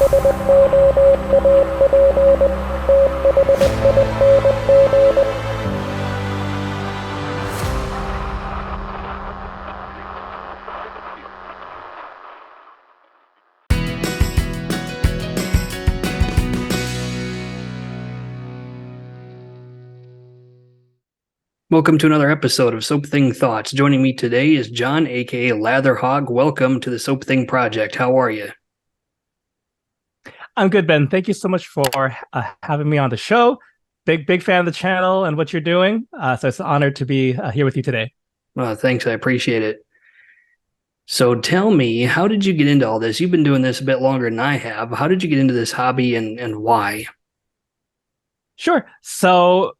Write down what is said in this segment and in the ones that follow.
Welcome to another episode of Soap Thing Thoughts. Joining me today is John, aka Latherhog. Welcome to the Soap Thing Project. How are you? I'm good, Ben. Thank you so much for having me on the show. Big fan of the channel and what you're doing. So it's an honor to be here with you today. Thanks, I appreciate it. So tell me, how did you get into all this? You've been doing this a bit longer than I have. How did you get into this hobby and why? Sure. So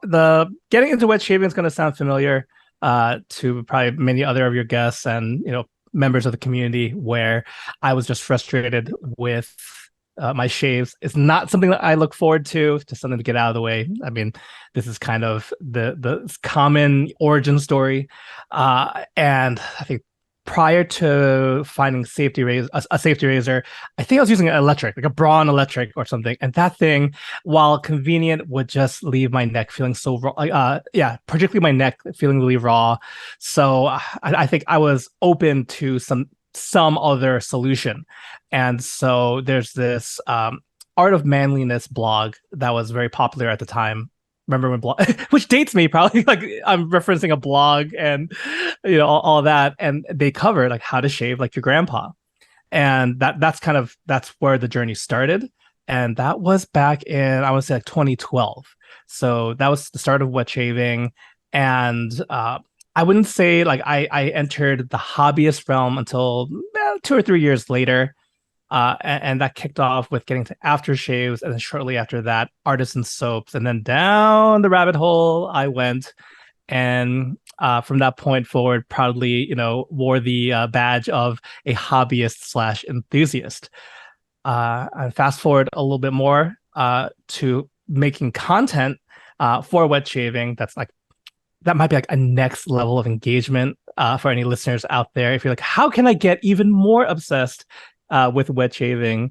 the getting into wet shaving is going to sound familiar to probably many other of your guests and members of the community, where I was just frustrated with my shaves. It's not something that I look forward to, just something to get out of the way. I mean, this is kind of the common origin story, and I think prior to finding a safety razor, I think I was using an electric, like a Braun electric or something. And that thing, while convenient, would just leave my neck feeling so raw. Particularly my neck feeling really raw. So I think I was open to some other solution. And so there's this Art of Manliness blog that was very popular at the time. Remember when blog, which dates me probably, like I'm referencing a blog and all that, and they cover like how to shave like your grandpa, and that's where the journey started, and that was back in, I want to say, like 2012. So that was the start of wet shaving, and I wouldn't say like I entered the hobbyist realm until 2 or 3 years later. And that kicked off with getting to aftershaves, and then shortly after that, artisan soaps, and then down the rabbit hole I went. And from that point forward, proudly, wore the badge of a hobbyist / enthusiast. And fast forward a little bit more to making content for wet shaving. That might be like a next level of engagement for any listeners out there. If you're like, how can I get even more obsessed with wet shaving?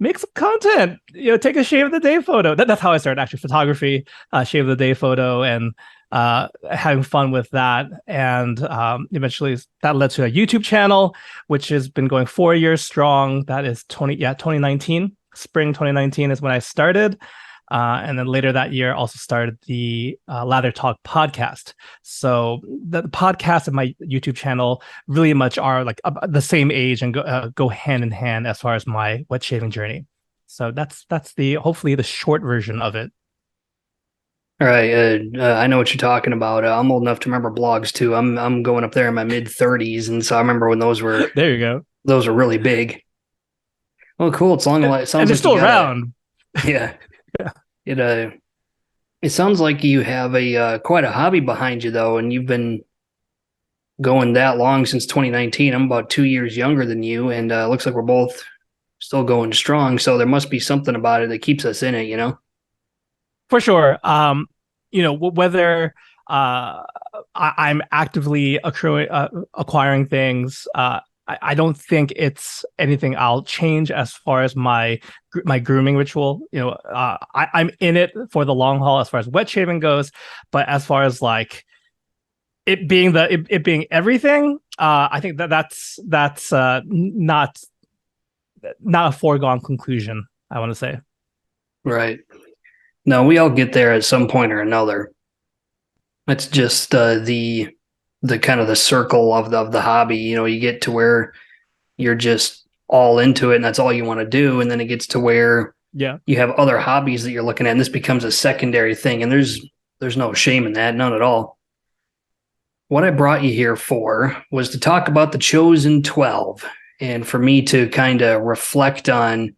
Make some content, take a shave of the day photo. That's how I started, actually, photography, shave of the day photo, and having fun with that. And eventually that led to a YouTube channel, which has been going 4 years strong. That is 2019, spring 2019 is when I started. And then later that year, also started the Lather Talk podcast. So the podcast and my YouTube channel really much are like the same age and go hand in hand as far as my wet shaving journey. So that's hopefully the short version of it. All right, I know what you're talking about. I'm old enough to remember blogs too. I'm going up there in my mid 30s, and so I remember when those were there. You go. Those were really big. Oh, cool! It's long. It sounds and like they're still around. Yeah. Yeah. It sounds like you have quite a hobby behind you, though, and you've been going that long since 2019. I'm about 2 years younger than you, and it looks like we're both still going strong. So there must be something about it that keeps us in it, For sure. Whether I'm actively acquiring things, I don't think it's anything I'll change as far as my grooming ritual. I'm in it for the long haul as far as wet shaving goes, but as far as like it being everything, I think that's not a foregone conclusion, I want to say. Right. No, we all get there at some point or another. It's just the kind of the circle of the hobby. You get to where you're just all into it and that's all you want to do, and then it gets to where you have other hobbies that you're looking at, and this becomes a secondary thing, and there's no shame in that, none at all. What I brought you here for was to talk about the Chosen 12, and for me to kind of reflect on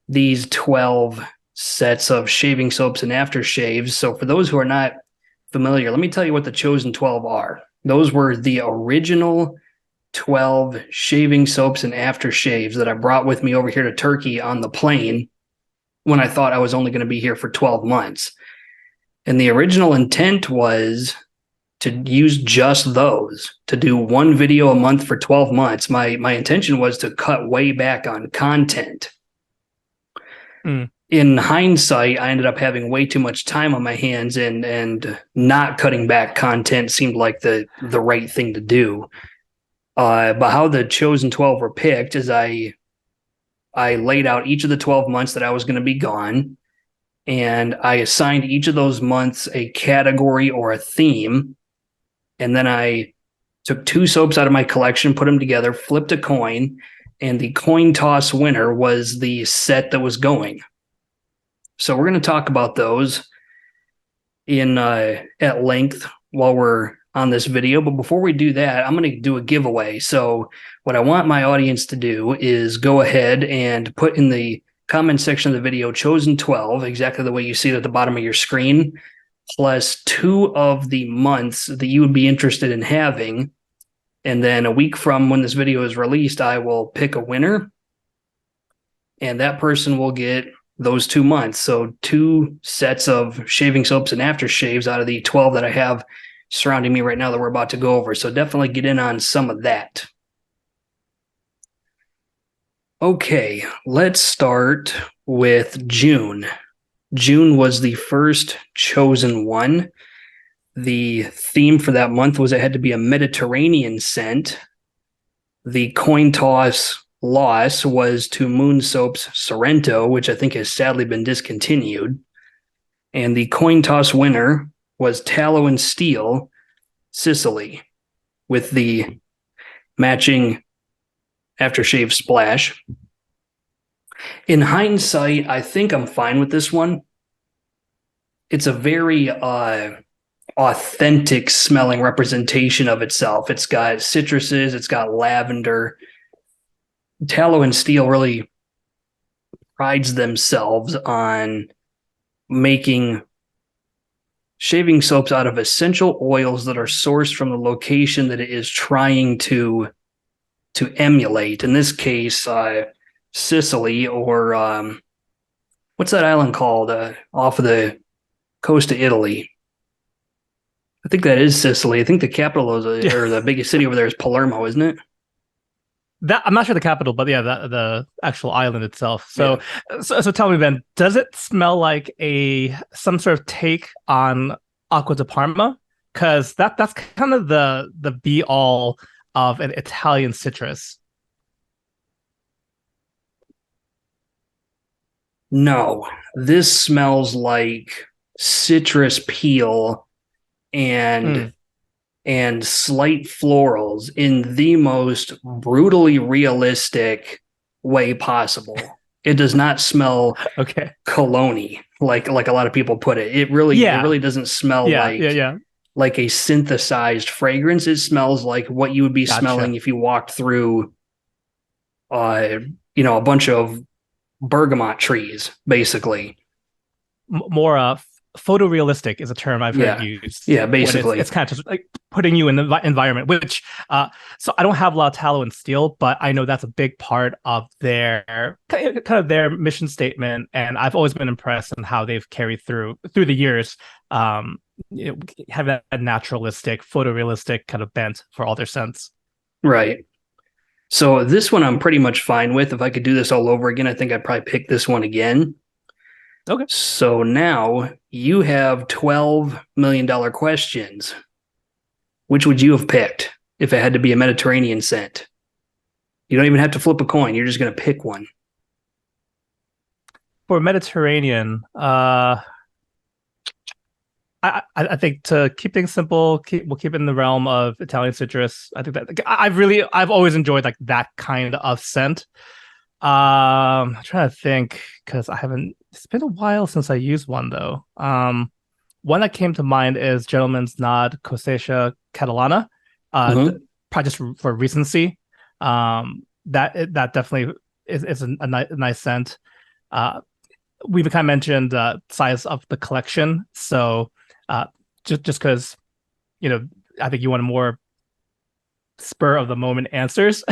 these 12 sets of shaving soaps and aftershaves. So for those who are not familiar, let me tell you what the Chosen 12 are. Those were the original 12 shaving soaps and aftershaves that I brought with me over here to Turkey on the plane when I thought I was only going to be here for 12 months. And the original intent was to use just those, to do one video a month for 12 months. My intention was to cut way back on content. Mm. In hindsight, I ended up having way too much time on my hands, and not cutting back content seemed like the right thing to do. But how the chosen 12 were picked is I laid out each of the 12 months that I was going to be gone, and I assigned each of those months a category or a theme. And then I took 2 soaps out of my collection, put them together, flipped a coin, and the coin toss winner was the set that was going. So we're going to talk about those in at length while we're on this video. But before we do that, I'm going to do a giveaway. So what I want my audience to do is go ahead and put in the comment section of the video chosen 12, exactly the way you see it at the bottom of your screen, plus 2 of the months that you would be interested in having. And then a week from when this video is released, I will pick a winner, and that person will get those 2 months. So 2 sets of shaving soaps and aftershaves out of the 12 that I have surrounding me right now that we're about to go over. So definitely get in on some of that. Okay, let's start with June. June was the first chosen one. The theme for that month was it had to be a Mediterranean scent. The coin toss loss was to Moon Soap's Sorrento, which I think has sadly been discontinued. And the coin toss winner was Tallow and Steel, Sicily, with the matching aftershave splash. In hindsight, I think I'm fine with this one. It's a very authentic smelling representation of itself. It's got citruses, it's got lavender. Tallow and Steel really prides themselves on making shaving soaps out of essential oils that are sourced from the location that it is trying to emulate. In this case, Sicily, or what's that island called off of the coast of Italy? I think that is Sicily. I think the capital is, or the biggest city over there is Palermo, isn't it? That I'm not sure the capital, but yeah, the actual island itself. So, so tell me, Ben, does it smell like some sort of take on Acqua di Parma? Because that's kind of the be all of an Italian citrus. No, this smells like citrus peel and slight florals in the most brutally realistic way possible. It does not smell Okay. cologne like a lot of people put it. It really doesn't smell like a synthesized fragrance. It smells like what you would be smelling if you walked through a bunch of bergamot trees, basically. More photorealistic is a term I've heard used. Yeah, basically. It's kind of just like putting you in the environment, which so I don't have a lot of Tallow and Steel, but I know that's a big part of their kind of their mission statement, and I've always been impressed in how they've carried through the years, have that naturalistic, photorealistic kind of bent for all their scents. Right. So this one I'm pretty much fine with. If I could do this all over again, I think I'd probably pick this one again. Okay. So now you have $12 million questions. Which would you have picked if it had to be a Mediterranean scent? You don't even have to flip a coin. You're just going to pick one. For Mediterranean, I think to keep things simple, we'll keep it in the realm of Italian citrus. I think that I've always enjoyed like that kind of scent. I'm trying to think because it's been a while since I used one though. One that came to mind is Gentleman's Nod Cosecha Catalana. Probably just for recency. That definitely is a nice scent. We've kind of mentioned size of the collection, so just because I think you want a more spur of the moment answers.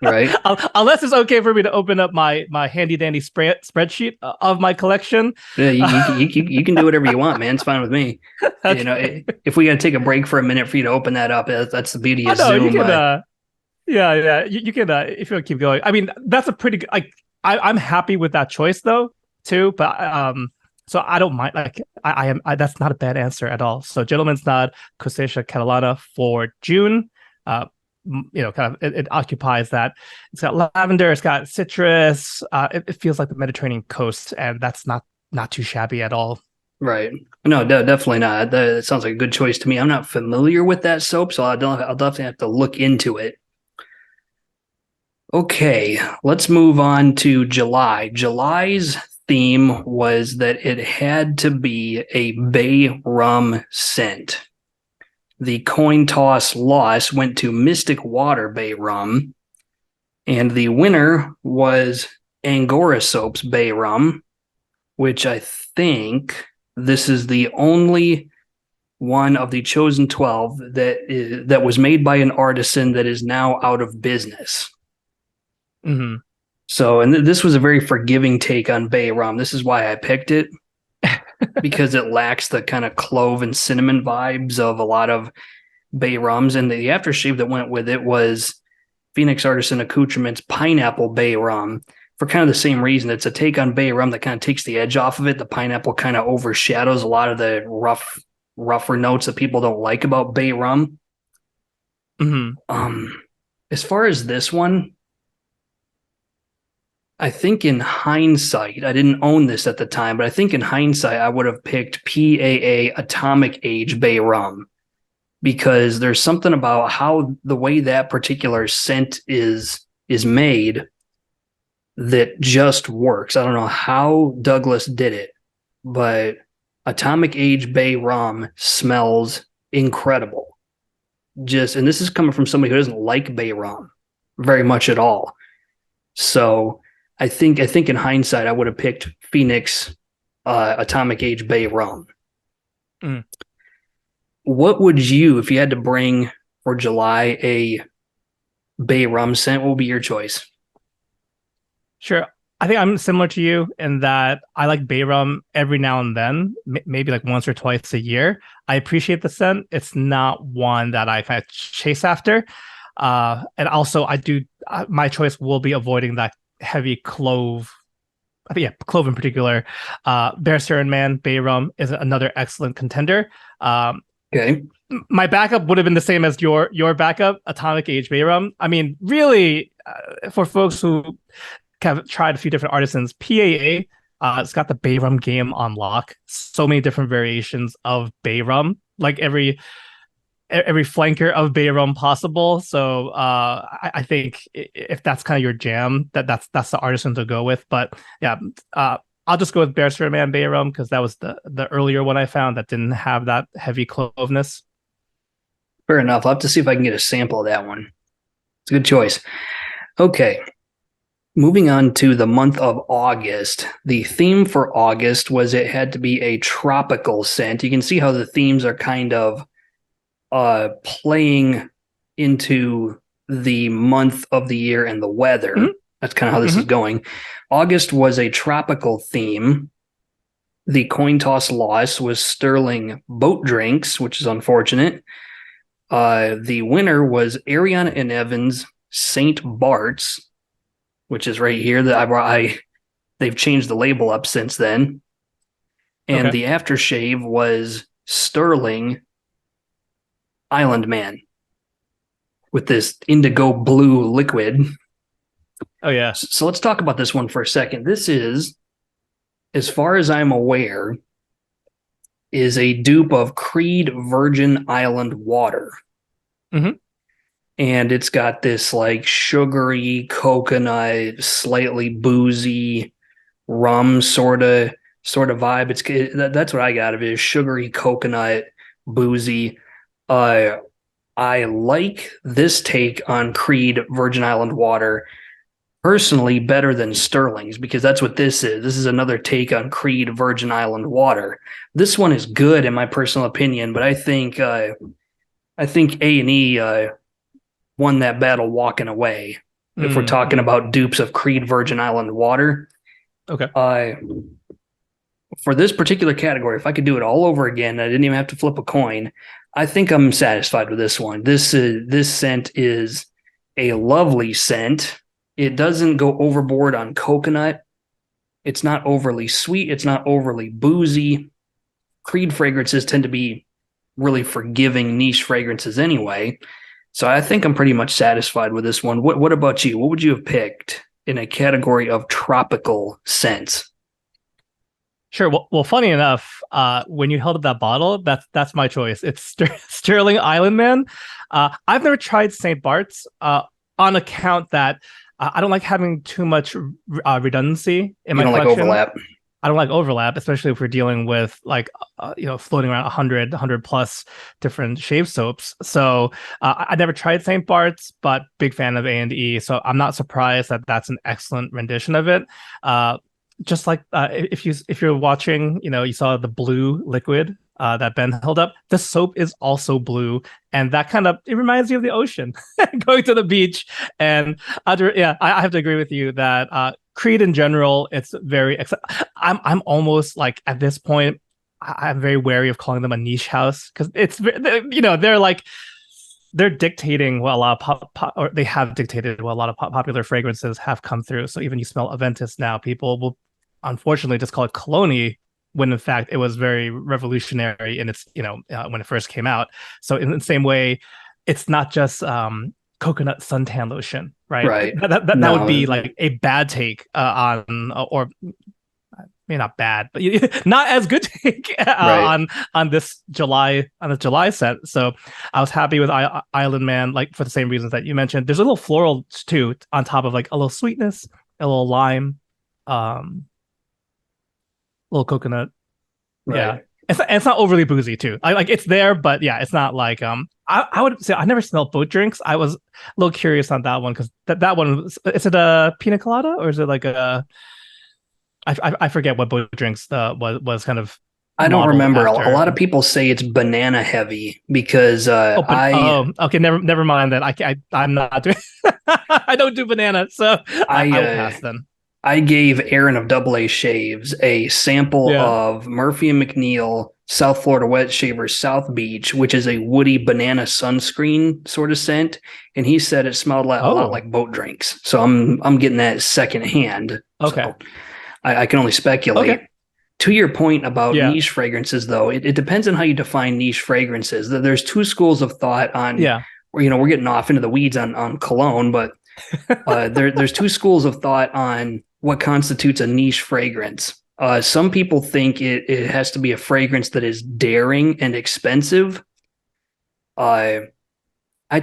right? Unless it's okay for me to open up my handy dandy spreadsheet of my collection. Yeah, you can do whatever you want, man. It's fine with me. You know, Okay. if we got to take a break for a minute for you to open that up, that's the beauty Oh of no, you Zoom. can. Yeah. You can. If you want to keep going. I mean, that's a pretty good. Like, I'm happy with that choice though, too. But so I don't mind. Like, I am. That's not a bad answer at all. So, Gentleman's Nod, Cosacea catalana for June. Kind of it occupies that. It's got lavender. It's got citrus. It feels like the Mediterranean coast, and that's not too shabby at all. Right. No, definitely not. That sounds like a good choice to me. I'm not familiar with that soap, so I'll definitely have to look into it. Okay, let's move on to July. July's theme was that it had to be a bay rum scent. The coin toss loss went to Mystic Water Bay Rum, and the winner was Angora Soap's Bay Rum, which I think this is the only one of the chosen 12 that was made by an artisan that is now out of business. Mm-hmm. So, and this was a very forgiving take on Bay Rum. This is why I picked it because it lacks the kind of clove and cinnamon vibes of a lot of Bay Rums. And the aftershave that went with it was Phoenix Artisan Accoutrements Pineapple Bay Rum for kind of the same reason. It's a take on Bay Rum that kind of takes the edge off of it. The pineapple kind of overshadows a lot of the rougher notes that people don't like about Bay Rum. Mm-hmm. As far as this one, I think in hindsight, I didn't own this at the time, but I think in hindsight, I would have picked PAA Atomic Age Bay Rum because there's something about how the way that particular scent is made that just works. I don't know how Douglas did it, but Atomic Age Bay Rum smells incredible. And this is coming from somebody who doesn't like Bay Rum very much at all. So I think in hindsight, I would have picked Phoenix Atomic Age Bay Rum. Mm. What would you, if you had to bring for July a Bay Rum scent, what would be your choice? Sure. I think I'm similar to you in that I like Bay Rum every now and then, maybe like once or twice a year. I appreciate the scent. It's not one that I kind of chase after. And also, I do. My choice will be avoiding that heavy clove. I think, yeah, clove in particular. Bear Sarin Man Bay Rum is another excellent contender. Okay. My backup would have been the same as your backup, Atomic Age Bay Rum. I mean, really, for folks who kind of tried a few different artisans, PAA, it's got the Bay Rum game on lock. So many different variations of Bay Rum, like every flanker of Bay Rum possible. So I think if that's kind of your jam, that's the artisan to go with. But yeah, I'll just go with Bear Sarin Man Bay Rum because that was the earlier one I found that didn't have that heavy cloveness. Fair enough. I'll have to see if I can get a sample of that one. It's a good choice. Okay. Moving on to the month of August. The theme for August was it had to be a tropical scent. You can see how the themes are kind of playing into the month of the year and the weather. Mm-hmm. That's kind of how this is going. August was a tropical theme. The coin toss loss was Sterling Boat Drinks, which is unfortunate. The winner was Ariana and Evans St. Bart's, which is right here. They've changed the label up since then. And the aftershave was Sterling Island Man with this indigo blue liquid. Oh, yeah. So let's talk about this one for a second. This is, as far as I'm aware, is a dupe of Creed Virgin Island Water. Mm-hmm. And it's got this like sugary, coconut, slightly boozy rum sort of vibe. That's what I got of it, is sugary, coconut, boozy. I like this take on Creed Virgin Island Water personally better than Sterling's because that's what this is. This is another take on Creed Virgin Island Water. This one is good in my personal opinion, but I think A&E won that battle walking away. if we're talking about dupes of Creed Virgin Island water. Okay. For this particular category, if I could do it all over again, I didn't even have to flip a coin. I think I'm satisfied with this one. This scent is a lovely scent. It doesn't go overboard on coconut. It's not overly sweet. It's not overly boozy. Creed fragrances tend to be really forgiving niche fragrances anyway. So I think I'm pretty much satisfied with this one. What about you? What would you have picked in a category of tropical scents? Sure. Well, funny enough, when you held up that bottle, that's my choice. It's Sterling Island Man. I've never tried St. Bart's on account that I don't like having too much redundancy in my collection. Like overlap. I don't like overlap, especially if we're dealing with floating around 100 plus different shave soaps. So I never tried St. Bart's, but big fan of A&E. So I'm not surprised that that's an excellent rendition of it. Just like if you're watching, you saw the blue liquid that Ben held up. The soap is also blue, and that it reminds you of the ocean, going to the beach. And I have to agree with you that Creed in general, it's very. I'm almost like at this point, I'm very wary of calling them a niche house because they're dictating what a lot of or they have dictated what a lot of popular fragrances have come through. So even you smell Aventus now, people will unfortunately just call it cologne when in fact it was very revolutionary in its when it first came out. So in the same way, it's not just coconut suntan lotion, right? That would be like a bad take on or maybe not bad, but not as good take on this July set. So I was happy with Island Man, like for the same reasons that you mentioned. There's a little floral too on top of like a little sweetness, a little lime, little coconut. Right. Yeah. It's not overly boozy too. Like it's there, but yeah, it's not like I would say I never smelled boat drinks. I was a little curious on that one because that one is it a pina colada or is it like a I forget what boat drinks was kind of. I don't remember. A lot of people say it's banana heavy because okay, never mind then. I'm not doing I don't do banana, so I will pass then. I gave Aaron of Double A Shaves a sample of Murphy and McNeil South Florida Wet Shavers South Beach, which is a woody banana sunscreen sort of scent, and he said it smelled a lot like boat drinks. So I'm getting that secondhand. Okay, so I can only speculate. Okay. To your point about niche fragrances, though, it depends on how you define niche fragrances. There's two schools of thought on. We're getting off into the weeds on cologne, but there's two schools of thought on what constitutes a niche fragrance. Some people think it has to be a fragrance that is daring and expensive. I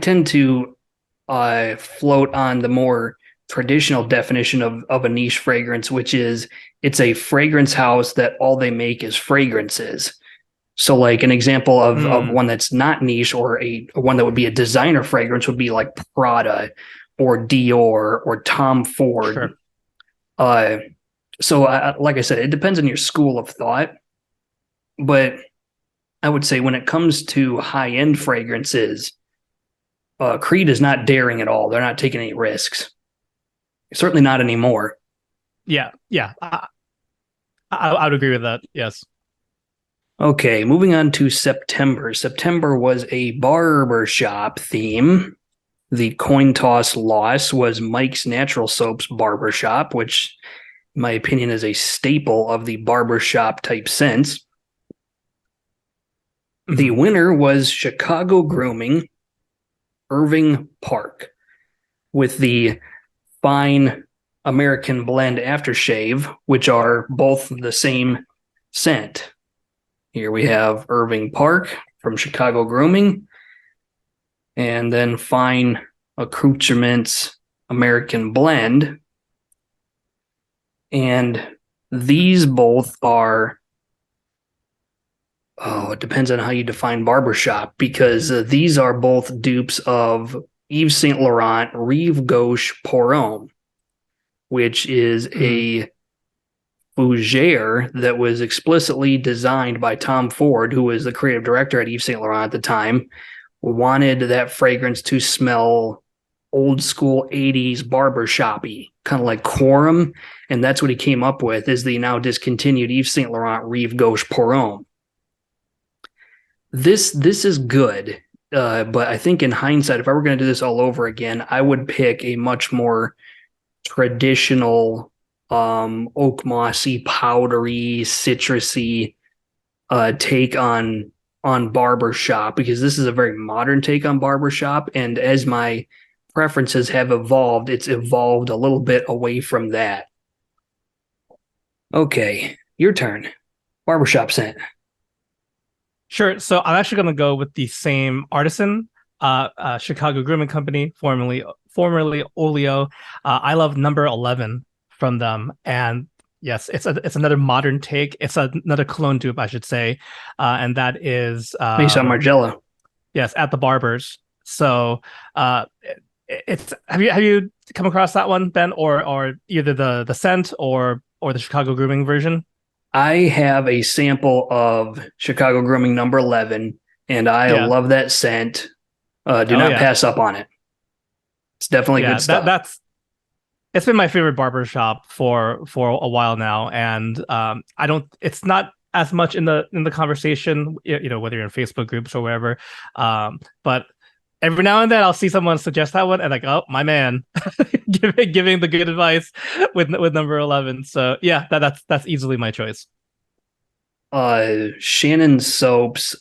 tend to float on the more traditional definition of a niche fragrance, which is it's a fragrance house that all they make is fragrances. So like an example of one that's not niche or one that would be a designer fragrance would be like Prada or Dior or Tom Ford. Sure. So like I said, it depends on your school of thought, but I would say when it comes to high-end fragrances, Creed is not daring at all. They're not taking any risks. Certainly not anymore. Yeah. I would agree with that. Yes. Okay, moving on to September. September was a barbershop theme. The coin toss loss was Mike's Natural Soaps Barbershop, which, in my opinion, is a staple of the barbershop type scents. The winner was Chicago Grooming Irving Park with the Fine American Blend Aftershave, which are both the same scent. Here we have Irving Park from Chicago Grooming, and then Fine Accoutrements American Blend. And these both are, it depends on how you define barbershop, because these are both dupes of Yves Saint Laurent Rive Gauche Pour Homme, which is a fougere that was explicitly designed by Tom Ford, who was the creative director at Yves Saint Laurent at the time, wanted that fragrance to smell old school 80s barber shoppy, kind of like Quorum. And that's what he came up with is the now discontinued Yves Saint Laurent Rive Gauche Pour Homme. This is good. But I think in hindsight, if I were going to do this all over again, I would pick a much more traditional oak mossy, powdery, citrusy take on barbershop, because this is a very modern take on barbershop. And as my preferences have evolved, it's evolved a little bit away from that. Okay, your turn. Barbershop scent. Sure. So I'm actually going to go with the same artisan, Chicago Grooming Company, formerly Oleo. I love number 11 from them, and yes, it's another modern take. It's another clone dupe, I should say, and that is Based on Margiela. yes, at the barbers. So it's have you come across that one, Ben, or either the scent or the Chicago Grooming version? I have a sample of Chicago Grooming number 11, and I Yeah. love that scent. Do Oh not yeah. pass up on it. It's definitely Yeah, good stuff. that's it's been my favorite barber shop for a while now, and I don't. It's not as much in the conversation, whether you're in Facebook groups or wherever. But every now and then I'll see someone suggest that one, and like, oh, my man, giving the good advice with number 11. So yeah, that's easily my choice. Shannon Soap's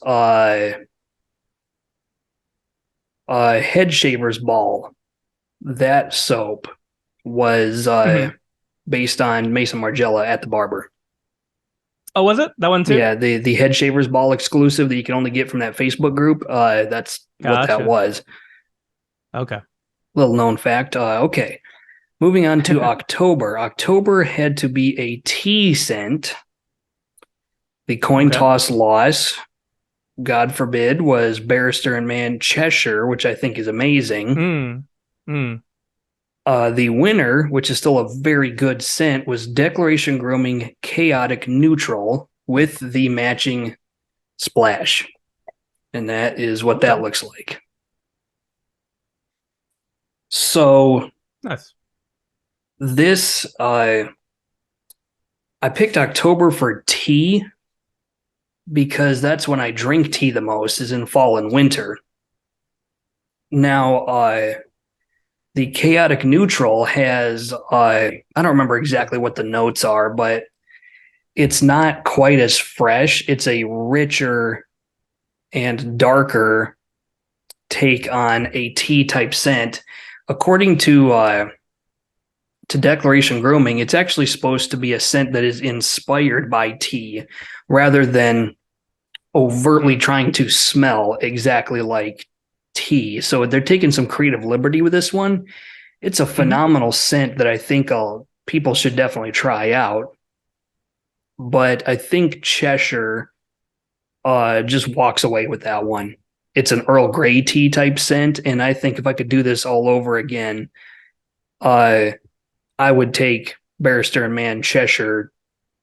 head shaver's ball. That soap was Mhm. based on Mason Margiela at the barber. Oh, was it that one too? Yeah, the head shavers ball exclusive that you can only get from that Facebook group. That's what that Gotcha. was. Okay. Little known fact. Okay, moving on to October. October had to be a tea scent. The coin Okay. toss loss, God forbid, was Barrister and Man Cheshire, which I think is amazing. Mm. Mm. The winner, which is still a very good scent, was Declaration Grooming Chaotic Neutral with the matching splash. And that is what Okay. that looks like. So Nice. this, I picked October for tea because that's when I drink tea the most, is in fall and winter. Now, the chaotic neutral has, I don't remember exactly what the notes are, but it's not quite as fresh. It's a richer and darker take on a tea type scent. According to Declaration Grooming, it's actually supposed to be a scent that is inspired by tea rather than overtly trying to smell exactly like tea. So they're taking some creative liberty with this one. It's a Mhm. phenomenal scent that I think people should definitely try out. But I think Cheshire just walks away with that one. It's an Earl Grey tea type scent, and I think if I could do this all over again, I would take Barrister and Man Cheshire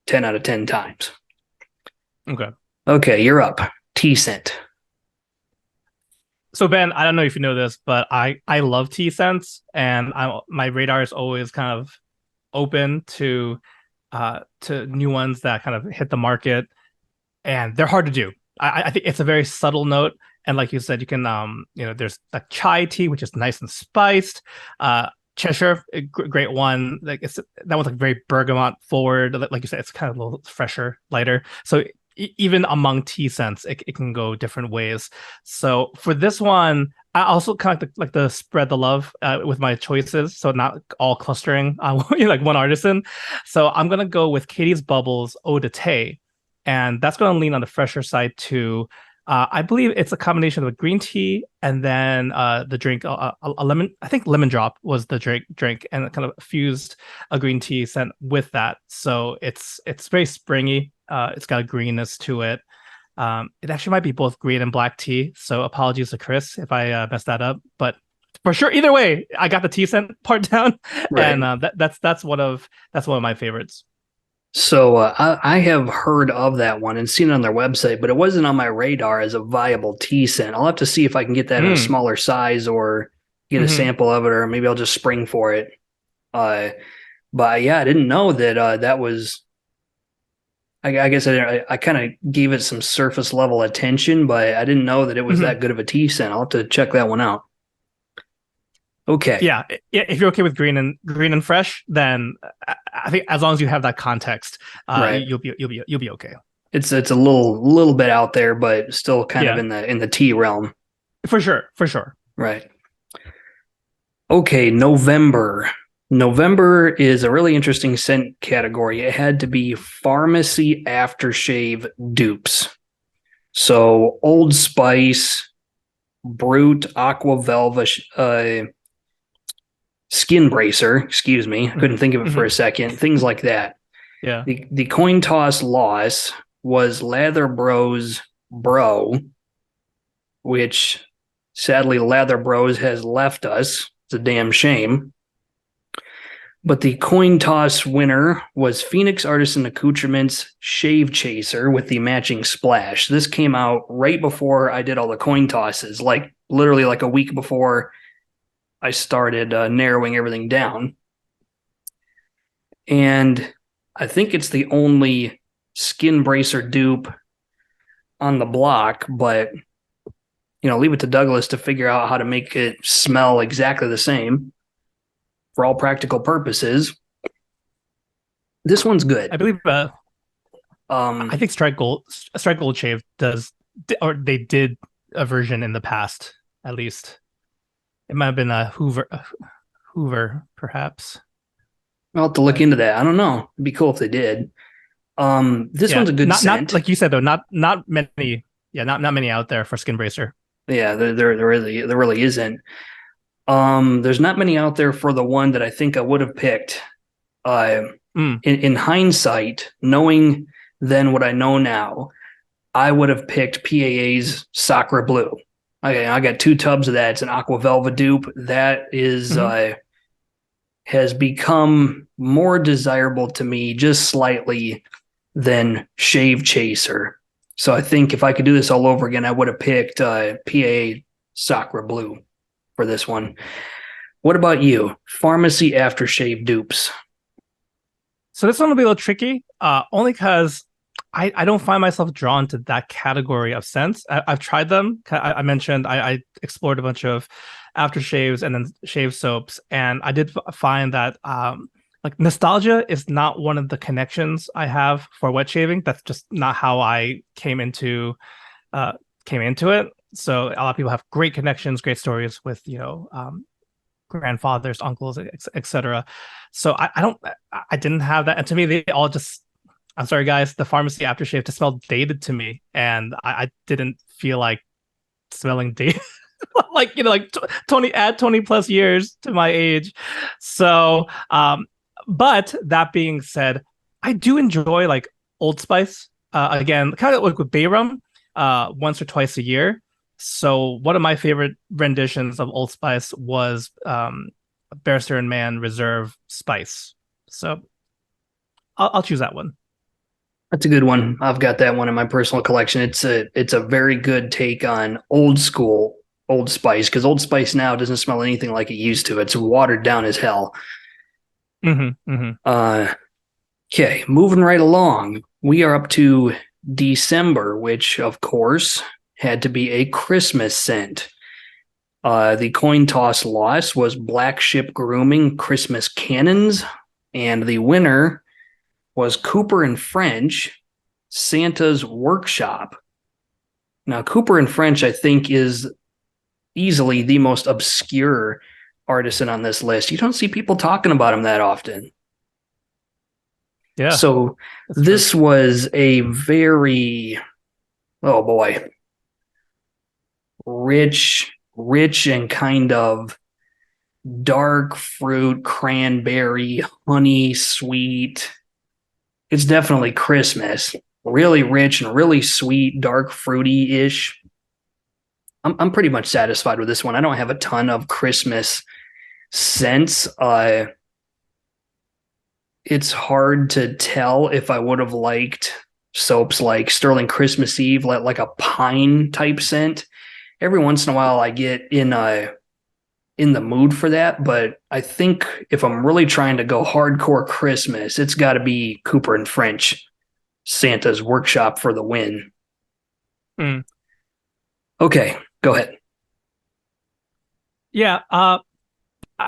10 out of 10 times. Okay. Okay, you're up. Tea scent. So Ben, I don't know if you know this, but I love tea scents, and my radar is always kind of open to new ones that kind of hit the market, and they're hard to do. I think it's a very subtle note, and like you said, you can there's a chai tea which is nice and spiced. Cheshire, a great one. Like that one's like very bergamot forward. Like you said, it's kind of a little fresher, lighter. So even among tea scents, it can go different ways. So for this one, I also kind of like the spread the love with my choices, so not all clustering on like one artisan. So I'm gonna go with Katie's Bubbles Eau de Té, and that's gonna lean on the fresher side too. I believe it's a combination of a green tea and then the drink, a lemon. I think lemon drop was the drink, and it kind of fused a green tea scent with that. So it's very springy. It's got a greenness to it. It actually might be both green and black tea. So apologies to Chris if I messed that up. But for sure, either way, I got the tea scent part down, Right. and that's one of my favorites. So I have heard of that one and seen it on their website, but it wasn't on my radar as a viable tea scent. I'll have to see if I can get that in a Mm, smaller size or get a sample of it, or maybe I'll just spring for it. But yeah, I didn't know that that was. I guess I kind of gave it some surface level attention, but I didn't know that it was that good of a tea scent. I'll have to check that one out. Okay. Yeah, if you're okay with green and fresh, then I think as long as you have that context, Right. you'll be okay. It's a little bit out there, but still kind of in the tea realm. For sure. Right. Okay, November. November is a really interesting scent category. It had to be pharmacy aftershave dupes. So Old Spice, Brute, Aqua Velva, Skin Bracer, excuse me. I couldn't think of it for a second. Things like that. Yeah. The coin toss loss was Lather Bros Bro, which sadly Lather Bros has left us. It's a damn shame. But the coin toss winner was Phoenix Artisan Accoutrements Shave Chaser with the matching splash. This came out right before I did all the coin tosses, like literally like a week before I started narrowing everything down. And I think it's the only Skin Bracer dupe on the block, but leave it to Douglas to figure out how to make it smell exactly the same for all practical purposes. This one's good. I believe I think Strike Gold Shave does, or they did a version in the past, at least. It might have been a Hoover, perhaps. I'll have to look into that. I don't know. It'd be cool if they did. This one's a good scent. Not like you said though. Not many. Yeah, not many out there for Skin Bracer. Yeah, there really isn't. There's not many out there for the one that I think I would have picked. In hindsight, knowing then what I know now, I would have picked PAA's Sacra Blue. Okay, I got 2 tubs of that. It's an Aqua Velva dupe. That is has become more desirable to me just slightly than Shave Chaser. So I think if I could do this all over again, I would have picked PAA Sacra Blue for this one. What about you? Pharmacy aftershave dupes. So this one will be a little tricky, only because I don't find myself drawn to that category of scents. I've tried them. I mentioned I explored a bunch of aftershaves and then shave soaps, and I did find that like nostalgia is not one of the connections I have for wet shaving. That's just not how I came into it. So a lot of people have great connections, great stories with grandfathers, uncles, etc. So I didn't have that, and to me they all just. I'm sorry, guys. The pharmacy aftershave just smelled dated to me, and I didn't feel like smelling dated. like 20 plus years to my age. So, but that being said, I do enjoy like Old Spice. Again, kind of like with bay rum, once or twice a year. So one of my favorite renditions of Old Spice was Barrister and Man Reserve Spice. So I'll choose that one. That's a good one. I've got that one in my personal collection. It's a very good take on old school Old Spice, because Old Spice now doesn't smell anything like it used to. It's watered down as hell. Okay, moving right along. We are up to December, which of course had to be a Christmas scent. The coin toss loss was Black Ship Grooming Christmas Cannons, and the winner was Cooper and French, Santa's Workshop. Now, Cooper and French, I think, is easily the most obscure artisan on this list. You don't see people talking about him that often. Yeah. So this was a very, oh boy, rich and kind of dark fruit, cranberry, honey, sweet. It's definitely Christmas. Really rich and really sweet, dark fruity-ish. I'm pretty much satisfied with this one. I don't have a ton of Christmas scents. It's hard to tell if I would have liked soaps like Sterling Christmas Eve, like a pine type scent. Every once in a while I get in in the mood for that, but I think if I'm really trying to go hardcore Christmas, it's got to be Cooper and French, Santa's Workshop for the win. Mm. Okay, go ahead. Yeah, I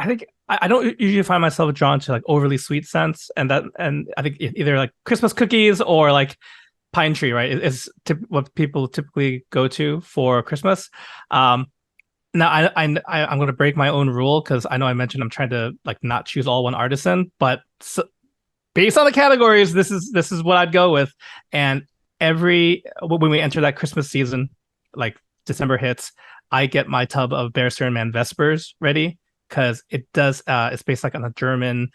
think I don't usually find myself drawn to like overly sweet scents, and I think either like Christmas cookies or like pine tree, right, is what people typically go to for Christmas. Now I'm going to break my own rule because I know I mentioned I'm trying to like not choose all one artisan, but based on the categories, this is what I'd go with. And when we enter that Christmas season, like December hits, I get my tub of Bear Stearns Man Vespers ready because it does. It's based like on a German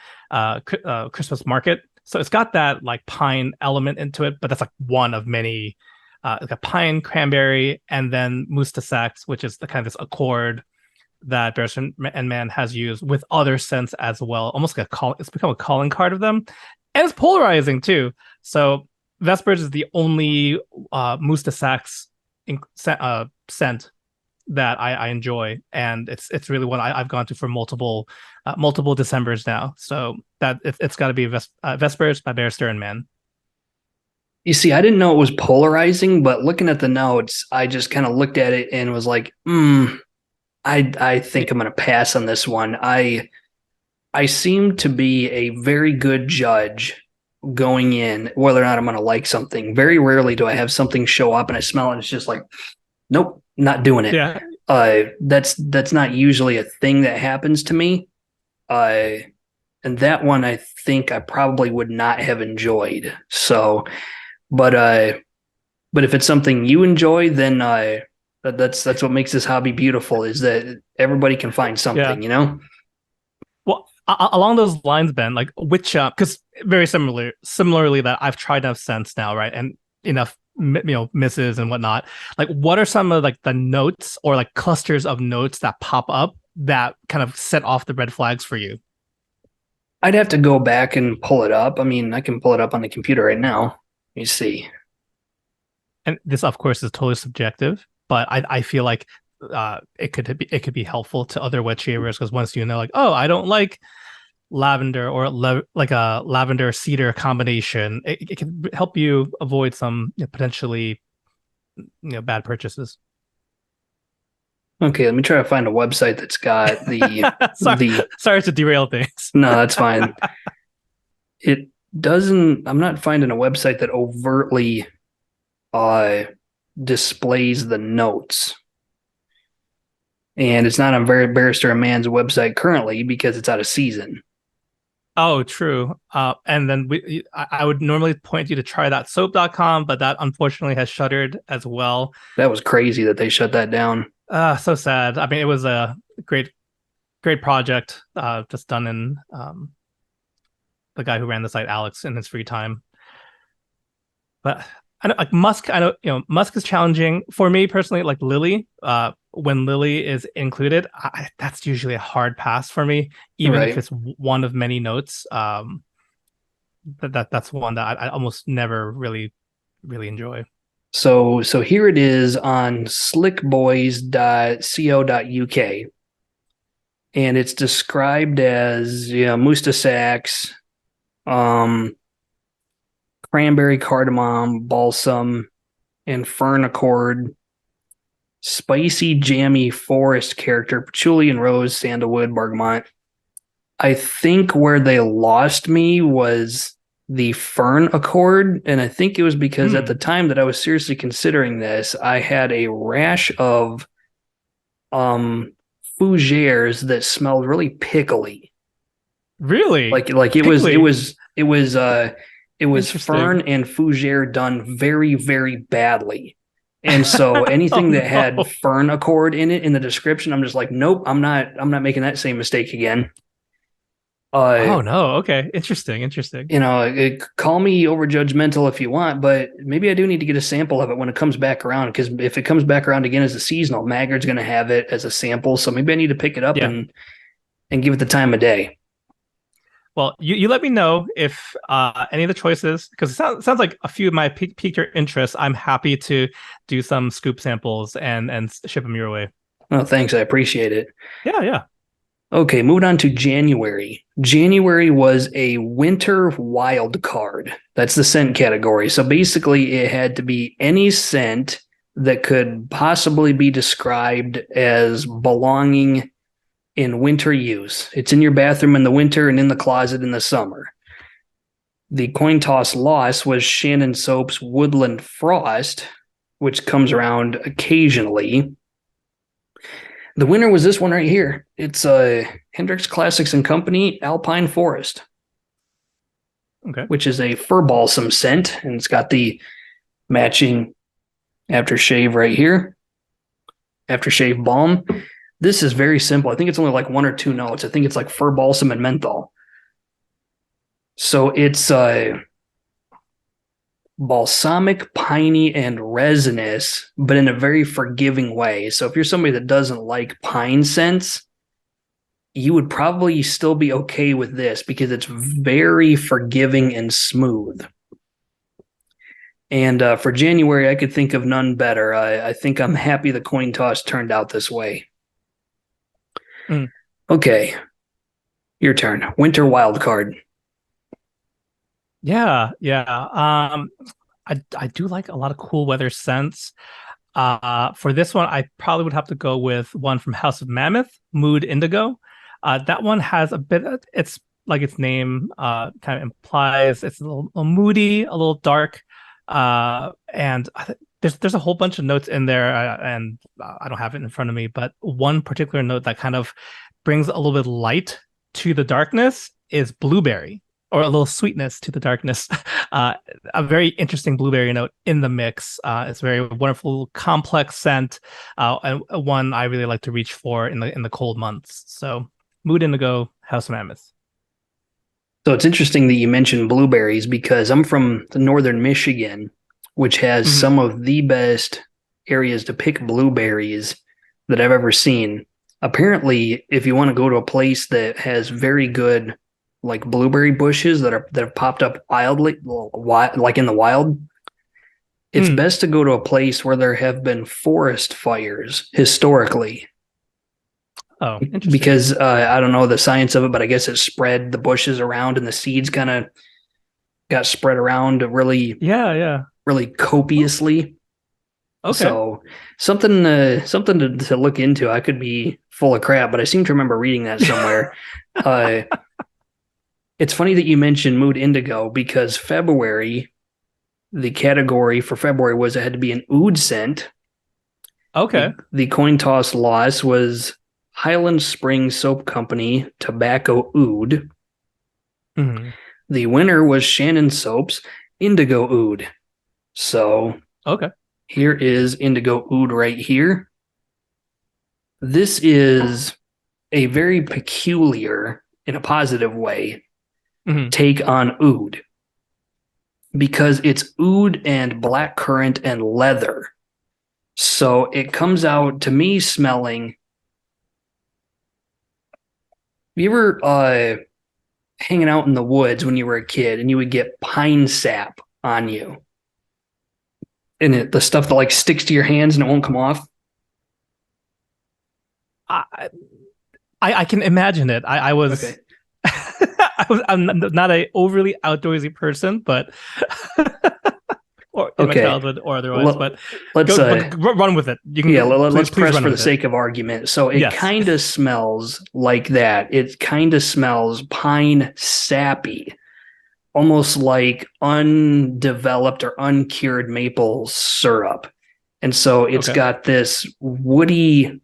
Christmas market, so it's got that like pine element into it, but that's like one of many. Like a pine, cranberry, and then Mustasax, which is the kind of this accord that Bear Stearns Man has used with other scents as well. Almost like a call. It's become a calling card of them, and it's polarizing too. So Vespers is the only Mustasax scent that I enjoy, and it's really what I've gone to for multiple Decembers now. So that it's got to be Vespers by Bear Stearns Man. You see, I didn't know it was polarizing, but looking at the notes, I just kind of looked at it and was like, I think I'm going to pass on this one. I seem to be a very good judge going in whether or not I'm going to like something. Very rarely do I have something show up and I smell it and it's just like, nope, not doing it. Yeah. That's not usually a thing that happens to me. And that one I think I probably would not have enjoyed. So, but if it's something you enjoy, then that's what makes this hobby beautiful is that everybody can find Yeah. something, you know? Well, along those lines, Ben, like which, because very similarly that I've tried enough scents now, right, and enough, misses and whatnot. Like, what are some of like the notes or like clusters of notes that pop up that kind of set off the red flags for you? I'd have to go back and pull it up. I mean, I can pull it up on the computer right now. You see. And this, of course, is totally subjective, but I feel like it could be helpful to other wet shavers because once you know, like, oh, I don't like lavender or like a lavender cedar combination, it can help you avoid some potentially bad purchases. Okay, let me try to find a website that's got the sorry, the sorry to derail things. no, that's fine. It doesn't I'm not finding a website that overtly uh displays the notes. And it's not on Bear Stearns Man's website currently because it's out of season. Oh, true. And then I would normally point you to try that soap.com, but that unfortunately has shuttered as well. That was crazy that they shut that down. So sad. I mean, it was a great project, just done in the guy who ran the site, Alex, in his free time. But I know, like Musk, I know Musk is challenging for me personally. Like Lily, when Lily is included, that's usually a hard pass for me, even if it's one of many notes. That's one that I almost never really enjoy. So here it is on slickboys.co.uk. And it's described as Mustasax, cranberry, cardamom, balsam, and fern accord, spicy, jammy forest character, patchouli and rose, sandalwood, bergamot. I think where they lost me was the fern accord, and I think it was because at the time that I was seriously considering this, I had a rash of fougères that smelled really pickly. Really? Like it was fern and fougere done very, very badly. And so anything that had fern accord in it in the description, I'm just like, nope, I'm not making that same mistake again. Oh no, okay. Interesting. Call me over judgmental if you want, but maybe I do need to get a sample of it when it comes back around, because if it comes back around again as a seasonal, Maggard's going to have it as a sample. So maybe I need to pick it up and give it the time of day. Well, you let me know if any of the choices, because it sounds like a few of my piqued your interest. I'm happy to do some scoop samples and ship them your way. Oh, thanks. I appreciate it. Yeah. Okay, moving on to January. January was a winter wild card. That's the scent category. So basically, it had to be any scent that could possibly be described as belonging in winter use. It's in your bathroom in the winter and in the closet in the summer. The coin toss loss was Shannon Soap's Woodland Frost, which comes around occasionally. The winner was this one right here. It's Hendrix Classics and Company Alpine Forest, Okay. which is a fir balsam scent, and it's got the matching aftershave right here. Aftershave balm. This is very simple. I think it's only like 1 or 2 notes. I think it's like fir balsam and menthol. So it's balsamic, piney, and resinous, but in a very forgiving way. So if you're somebody that doesn't like pine scents, you would probably still be okay with this because it's very forgiving and smooth. And for January, I could think of none better. I think I'm happy the coin toss turned out this way. Mm. Okay, your turn. Winter wild card. Yeah, yeah. I do like a lot of cool weather scents. For this one, I probably would have to go with one from House of Mammoth, Mood Indigo. That one has a bit. It's like its name kind of implies. It's a little moody, a little dark, and there's a whole bunch of notes in there, and I don't have it in front of me, but one particular note that kind of brings a little bit light to the darkness is blueberry, or a little sweetness to the darkness. A very interesting blueberry note in the mix. It's a very wonderful, complex scent, and one I really like to reach for in the cold months. So, Mood Indigo, House of Mammoth. So it's interesting that you mentioned blueberries because I'm from the northern Michigan, which has Mhm. some of the best areas to pick blueberries that I've ever seen. Apparently, if you want to go to a place that has very good like blueberry bushes that have popped up wildly, like in the wild, it's Mm. best to go to a place where there have been forest fires historically Oh, interesting. because I don't know the science of it, but I guess it spread the bushes around and the seeds kind of got spread around really, Yeah, yeah. really copiously. Okay. So something to look into. I could be full of crap, but I seem to remember reading that somewhere. uh, it's funny that you mentioned Mood Indigo because February, the category for February was it had to be an oud scent. Okay. The coin toss loss was Highland Springs Soap Company Tobacco Oud. Mhm. The winner was Shannon Soap's Indigo Oud. So Okay. here is Indigo Oud right here. This is a very peculiar, in a positive way, Mhm. take on oud because it's oud and blackcurrant and leather. So it comes out to me smelling. You ever hanging out in the woods when you were a kid and you would get pine sap on you and the stuff that like sticks to your hands and it won't come off? I, I can imagine it. I was Okay. I'm not a overly outdoorsy person, but or in my Okay. childhood or otherwise. L- But let's run with it. You can Yeah, go, let's please press run for the with it. sake of argument. So it Yes. kind of smells like that. It kind of smells pine sappy, almost like undeveloped or uncured maple syrup. And so Okay. it's got this woody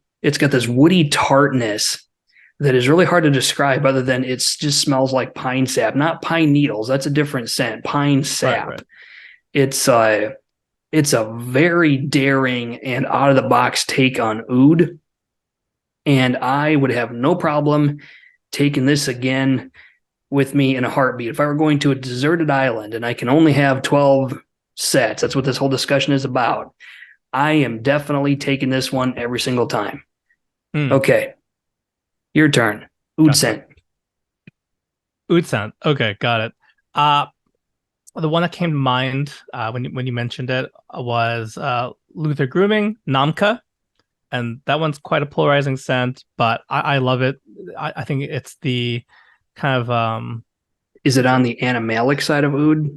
tartness that is really hard to describe other than it just smells like pine sap, not pine needles. That's a different scent. Pine Right. sap. Right. It's it's a very daring and out of the box take on oud. And I would have no problem taking this again with me in a heartbeat. If I were going to a deserted island and I can only have 12 sets, that's what this whole discussion is about. I am definitely taking this one every single time. Mm, Okay, your turn. Oud gotcha. scent. Oud sound. Okay, got it. Uh the one that came to mind when you mentioned it was Luther Grooming, Namka. and that one's quite a polarizing scent, but I love it. I think it's the kind of Is it on the animalic side of oud?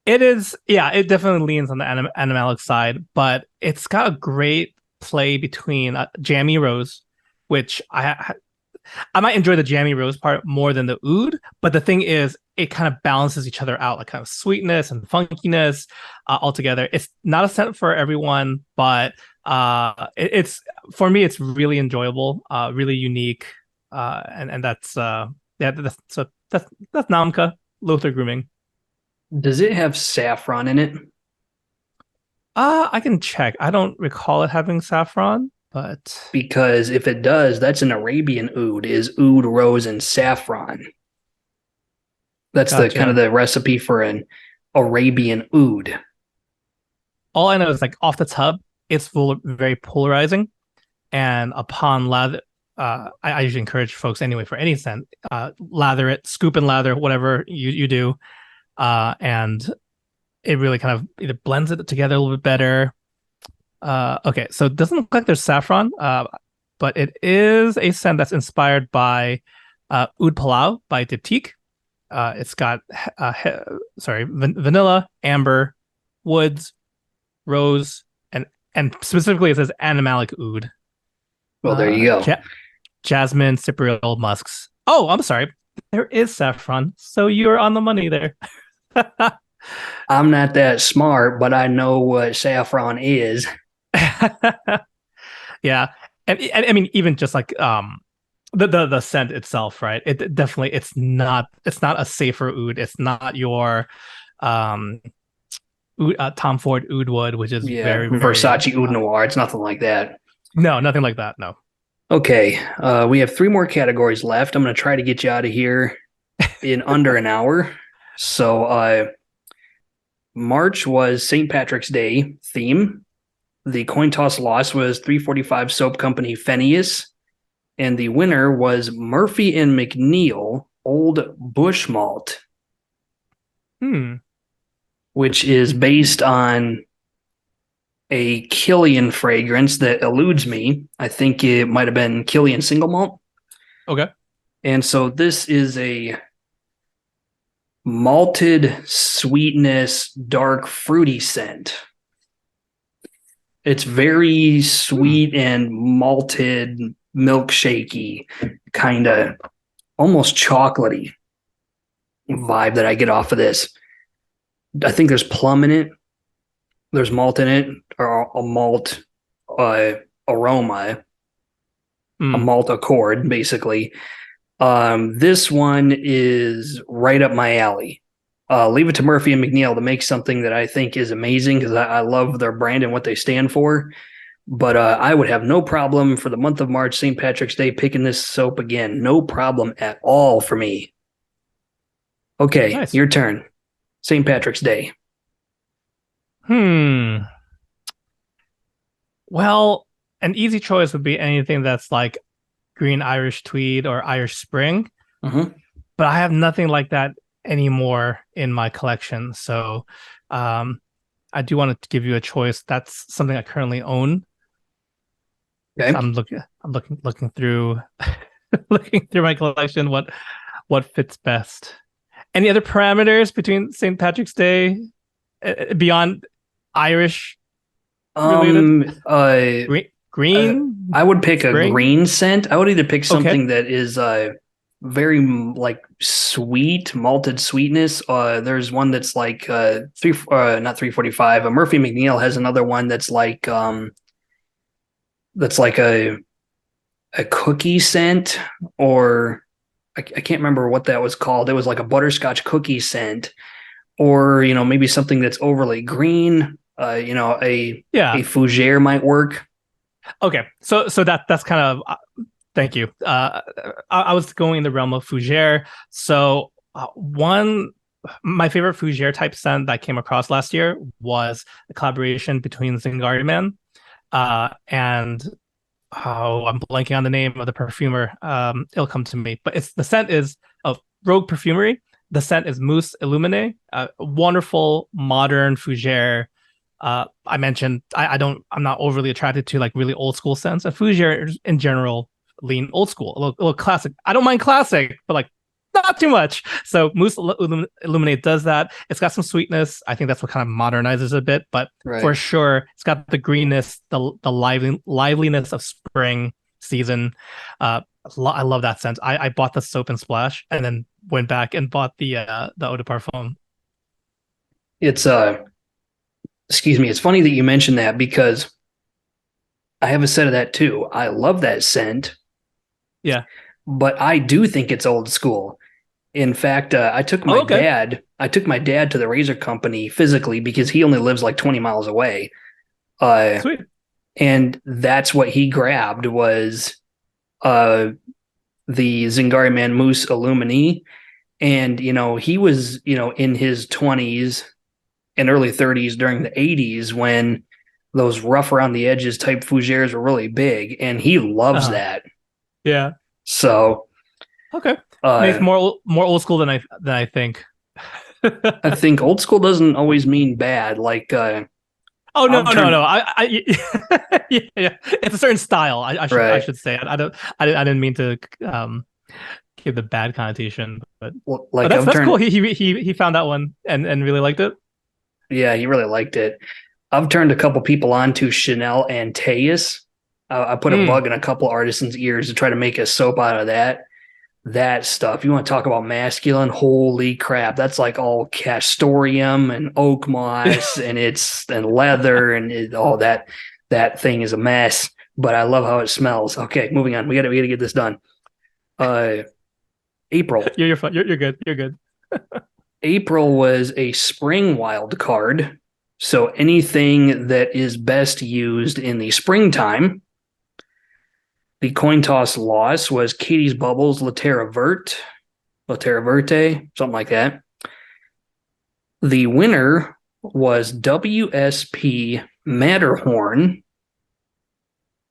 it is, yeah, it definitely leans on the animalic side, but it's got a great play between jammy rose, which I might enjoy the jammy rose part more than the oud, but the thing is, it kind of balances each other out, like kind of sweetness and funkiness altogether. It's not a scent for everyone, but it's for me, it's really enjoyable, really unique, and that's yeah, that's Namka Lothar grooming. Does it have saffron in it? I can check. I don't recall it having saffron, but Because if it does, that's an Arabian oud, is oud, rose, and saffron. That's the kind of gotcha. the recipe for an Arabian oud. All I know is like off the tub, it's very polarizing. And upon lather, I usually encourage folks anyway for any scent, lather it, scoop and lather, whatever you do, and it really kind of either blends it together a little bit better. Okay, so it doesn't look like there's saffron, but it is a scent that's inspired by Oud Palau by Diptyque. It's got vanilla, amber, woods, rose, and specifically it says animalic oud. Well, there you go. Jasmine, cypriol, musks. Oh, I'm sorry. There is saffron, so you're on the money there. I'm not that smart, but I know what saffron is. Yeah, and I mean even just like the scent itself, right? It definitely it's not a safer oud. It's not your um Tom Ford oud wood, which is Yeah, very very Versace Oud Noir. It's nothing like that. no, nothing like that. No. Okay, we have three more categories left. I'm going to try to get you out of here in under an hour. So, March was St. Patrick's Day theme. The coin toss loss was 345 Soap Company Phineas. And the winner was Murphy and McNeil Old Bush Malt, Hmm. which is based on a Killian fragrance that eludes me. I think it might have been Killian single malt. Okay. And so this is a malted sweetness, dark fruity scent. It's very Hmm. sweet and malted, milkshakey, kind of almost chocolatey vibe that I get off of this. I think there's plum in it. There's malt in it, or a malt uh, aroma, a Hmm. malt accord, basically. This one is right up my alley. Leave it to Murphy and McNeil to make something that I think is amazing because I love their brand and what they stand for. But I would have no problem for the month of March, St. Patrick's Day, picking this soap again. No problem at all for me. Okay, Nice. your turn. St. Patrick's Day. Hmm. Well, an easy choice would be anything that's like green Irish tweed or Irish spring, Mm-hmm. but I have nothing like that anymore in my collection. So, um, I do want to give you a choice. That's something I currently own. So Okay. looking through, looking through my collection. What fits best? Any other parameters between St. Patrick's Day beyond Irish related? Um, uh, Green, I would pick a spring. green scent. I would either pick Okay. something that is very like sweet, malted sweetness. There's one that's like not 345. Murphy McNeil has another one that's like a cookie scent, or I can't remember what that was called. It was like a butterscotch cookie scent, or maybe something that's overly green. A Yeah. fougere might work. Okay. So that's kind of thank you. I was going in the realm of fougere. So one my favorite fougere type scent that I came across last year was a collaboration between Zingardi Man and I'm blanking on the name of the perfumer. It'll come to me, but the scent is of Rogue Perfumery. The scent is Mousse Illumine, a wonderful modern fougere I mentioned I'm not overly attracted to like really old school scents. And fougere in general lean old school, a little classic. I don't mind classic, but like not too much. So Mousse Illuminate does that. It's got some sweetness. I think that's what kind of modernizes it a bit, but for Right. sure, it's got the greenness, the liveliness of spring season. I love that scent. I bought the soap and splash, and then went back and bought the eau de parfum. It's excuse me, it's funny that you mentioned that because I have a set of that too. I love that scent, Yeah. but I do think it's old school. In fact, Oh, okay. I took my dad to the razor company physically because he only lives like 20 miles away. Uh, Sweet. and that's what he grabbed was uh the Zingari Man Mousse Illumini. And, he was, in his 20s and early 30s during the 80s when those rough around the edges type fougères were really big. And he loves Uh-huh. that. Yeah. So, Okay. Maybe uh, more old school than I think. I think old school doesn't always mean bad. Like, Oh no, I've no, no! turned, Yeah, yeah. It's a certain style. I right. should say. I didn't mean to give the bad connotation, but Like, that's I've cool. turned, He found that one and really liked it. yeah, he really liked it. I've turned a couple people on to Chanel and Teus. I put a Mm. bug in a couple artisans' ears to try to make a soap out of that. That stuff. You want to talk about masculine? Holy crap! That's like all castoreum and oak moss, and it's and leather, and all that. That thing is a mess, but I love how it smells. Okay, moving on. We got to get this done. Uh, April. You're fine. You're good. You're good. April was a spring wild card, so anything that is best used in the springtime. The coin toss loss was Katie's Bubbles, Laterra Verte, something like that. The winner was WSP Matterhorn,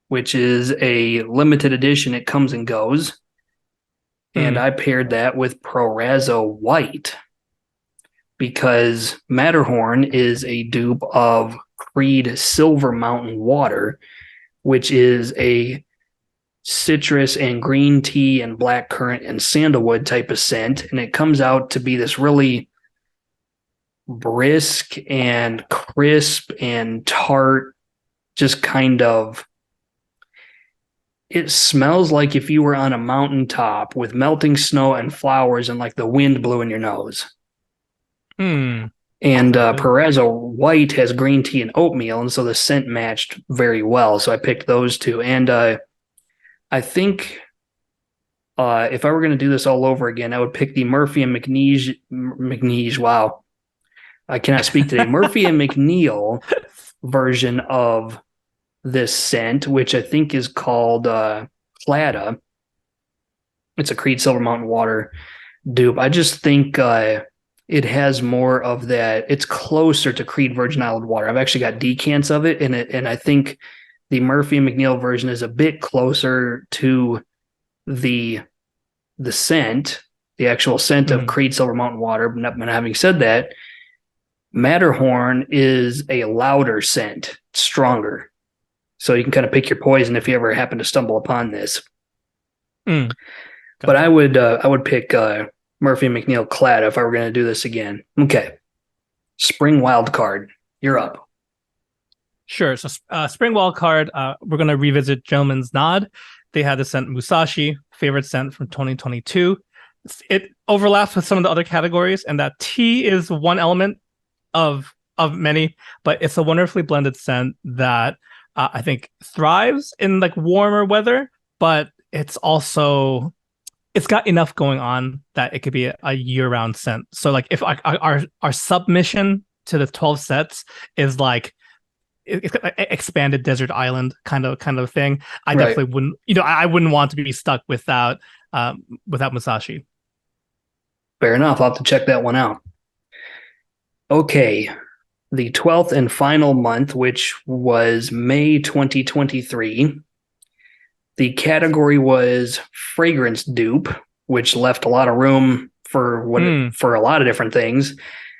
which is a limited edition. It comes and goes. And Mm. I paired that with Prorazzo White because Matterhorn is a dupe of Creed Silver Mountain Water, which is a citrus and green tea and black currant and sandalwood type of scent. And it comes out to be this really brisk and crisp and tart, just kind of. It smells like if you were on a mountaintop with melting snow and flowers and like the wind blew in your nose. Mm. And Sounds good. Perezzo White has green tea and oatmeal, and so the scent matched very well. So I picked those two. And I think if I were going to do this all over again, I would pick the Murphy and McNeige. Wow, I cannot speak today. Murphy and McNeil version of this scent, which I think is called Plata. It's a Creed Silver Mountain Water dupe. I just think it has more of that. It's closer to Creed Virgin Island Water. I've actually got decants of it, and I think the Murphy and McNeil version is a bit closer to the scent, the actual scent of Mm. Creed Silver Mountain Water. But having said that, Matterhorn is a louder scent, stronger. So you can kind of pick your poison if you ever happen to stumble upon this. Mm. But Gotcha. I would pick Murphy and McNeil Clad if I were going to do this again. Okay, spring wild card, you're up. Sure. So, spring wild card. We're gonna revisit Gentleman's Nod. They had the scent Musashi, favorite scent from 2022. It overlaps with some of the other categories, and that tea is one element of many, but it's a wonderfully blended scent that I think thrives in like warmer weather, but it's got enough going on that it could be a year-round scent. So like if our submission to the 12 sets is like it's expanded desert island kind of thing, I Right. definitely wouldn't, I wouldn't want to be stuck without Musashi. Fair enough. I'll have to check that one out. Okay. The 12th and final month, which was May 2023, the category was fragrance dupe, which left a lot of room for Mm. for a lot of different things,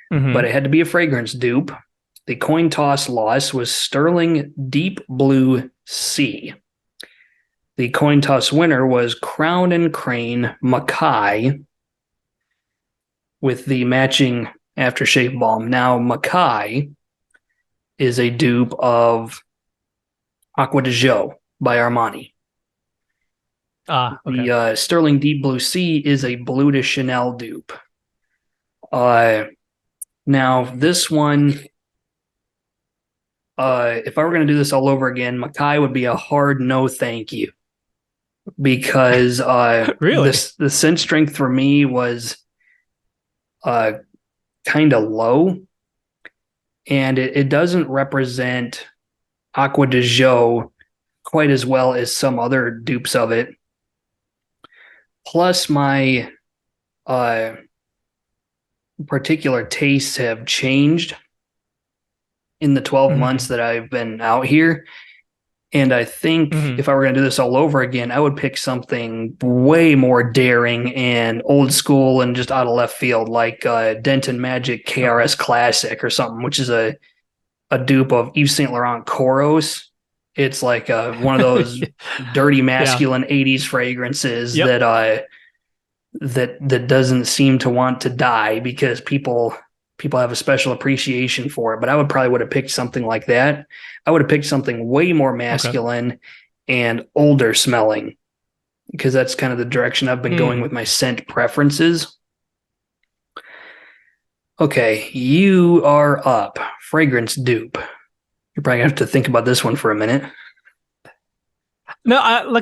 but Mm-hmm. it had to be a fragrance dupe. The coin toss loss was Sterling Deep Blue C. The coin toss winner was Crown and Crane Mackay with the matching aftershave balm. Now, Mackay is a dupe of Aqua de Joe by Armani. Okay. The Sterling Deep Blue Sea is a Blue de Chanel dupe. Now, this one, if I were going to do this all over again, Mackay would be a hard no thank you because Really? the scent strength for me was kind of low, and it doesn't represent Aqua de Joe quite as well as some other dupes of it. Plus, my particular tastes have changed in the 12 months that I've been out here. And I think if I were going to do this all over again, I would pick something way more daring and old school and just out of left field, like Denton Magic KRS Classic or something, which is a dupe of Yves Saint Laurent Koros. It's like one of those dirty masculine 80s fragrances that that doesn't seem to want to die because people have a special appreciation for it. But I would have picked something like that. I would have picked something way more masculine and older smelling because that's kind of the direction I've been going with my scent preferences. Okay, you are up. Fragrance dupe. You're probably gonna have to think about this one for a minute. No,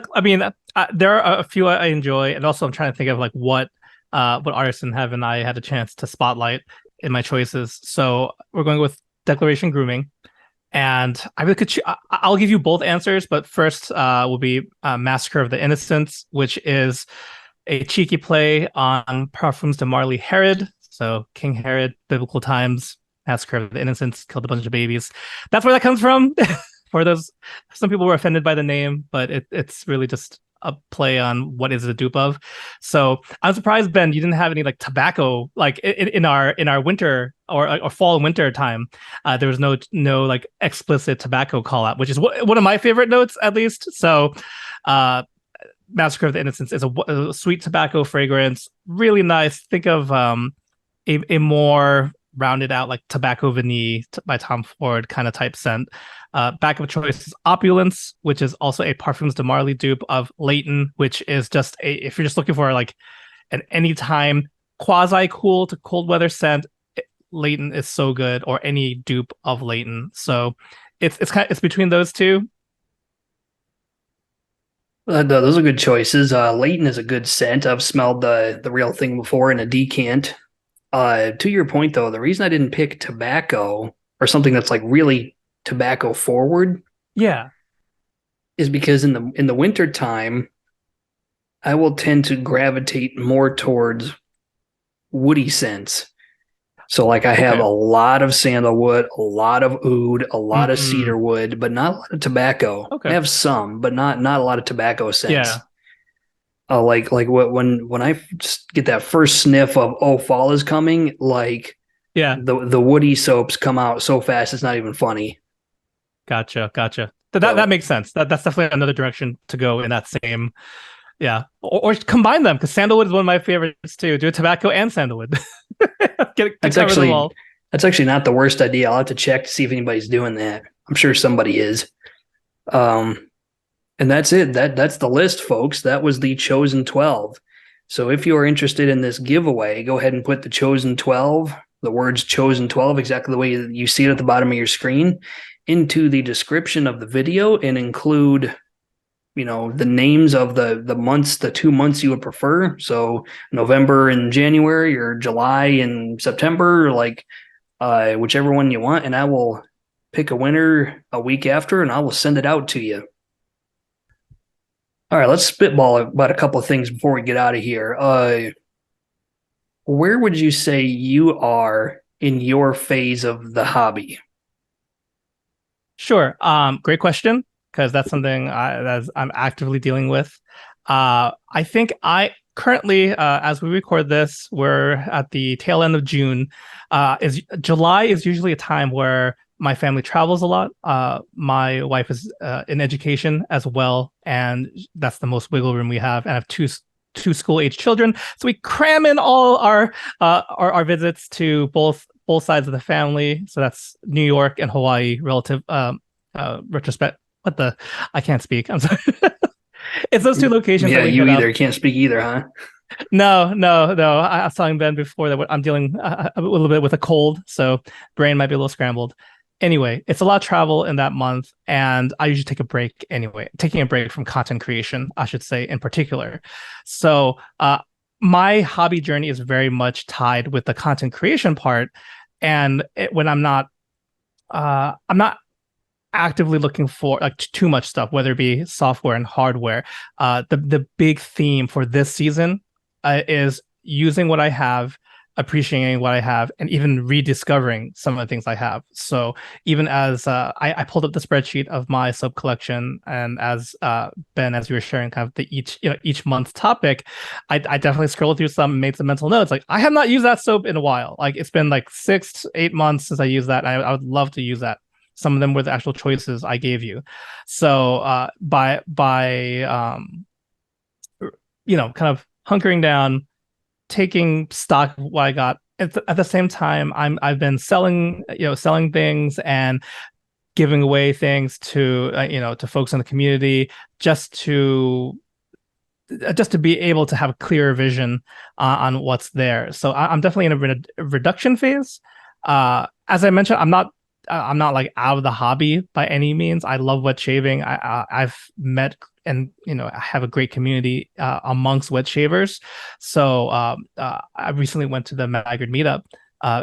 there are a few I enjoy, and also I'm trying to think of like what artists in heaven I had a chance to spotlight in my choices. So we're going with Declaration Grooming, and I really could. I'll give you both answers, but first will be Massacre of the Innocents, which is a cheeky play on Parfums de Marley Herod. So King Herod, biblical times, Massacre of the Innocents, killed a bunch of babies. That's where that comes from. For those, some people were offended by the name, but it's really just a play on what is a dupe of. So I'm surprised, Ben, you didn't have any like tobacco like in our winter or fall and winter time. There was no like explicit tobacco call out, which is one of my favorite notes at least. So Massacre of the Innocents is a sweet tobacco fragrance, really nice. Think of a more rounded out like Tobacco Vanille by Tom Ford kind of type scent. Backup choice is Opulence, which is also a Parfums de Marley dupe of Leighton, which is just if you're just looking for like an anytime quasi cool to cold weather scent, Leighton is so good, or any dupe of Leighton. So it's between those two. Those are good choices. Leighton is a good scent. I've smelled the real thing before in a decant. To your point, though, the reason I didn't pick tobacco or something that's like really tobacco forward, is because in the winter time, I will tend to gravitate more towards woody scents. So like I have a lot of sandalwood, a lot of oud, a lot of cedarwood, but not a lot of tobacco. I have some, but not a lot of tobacco scents. Like when I get that first sniff of fall is coming, like the woody soaps come out so fast it's not even funny. Gotcha. That makes sense. That's definitely another direction to go in that same, or combine them, because sandalwood is one of my favorites too. Do a tobacco and sandalwood. That's actually not the worst idea. I'll have to check to see if anybody's doing that. I'm sure somebody is. And that's it. That's the list, folks. That was the chosen 12. So if you are interested in this giveaway, go ahead and put the chosen 12, the words chosen 12, exactly the way you see it at the bottom of your screen, into the description of the video, and include, the names of the months, the 2 months you would prefer. So November and January, or July and September, like whichever one you want. And I will pick a winner a week after, and I will send it out to you. All right, let's spitball about a couple of things before we get out of here. Where would you say you are in your phase of the hobby? Sure. Great question, because that's something I'm actively dealing with. I think I currently, as we record this, we're at the tail end of June. July is usually a time where my family travels a lot. My wife is in education as well, and that's the most wiggle room we have. And I have two school age children, so we cram in all our visits to both sides of the family. So that's New York and Hawaii relative retrospect. What the? I can't speak. I'm sorry. It's those two locations that Yeah, we you hit up. either can't speak either, huh? No. I was telling Ben before that I'm dealing a little bit with a cold, so brain might be a little scrambled. Anyway, it's a lot of travel in that month, and I usually take a break anyway, taking a break from content creation, I should say, in particular. So, my hobby journey is very much tied with the content creation part, and when I'm not actively looking for like too much stuff, whether it be software and hardware. The big theme for this season is using what I have, appreciating what I have, and even rediscovering some of the things I have. So even as I pulled up the spreadsheet of my sub collection, and as Ben, as you were sharing kind of the each month topic, I definitely scrolled through some and made some mental notes. Like I have not used that soap in a while. Like it's been like 6 to 8 months since I used that. And I would love to use that. Some of them were the actual choices I gave you. So kind of hunkering down, taking stock of what I got. At the same time, I've been selling things and giving away things to to folks in the community just to be able to have a clearer vision on what's there. So I'm definitely in a reduction phase. As I mentioned, I'm not like out of the hobby by any means. I love wet shaving. I've met and I have a great community amongst wet shavers. So I recently went to the Maggard meetup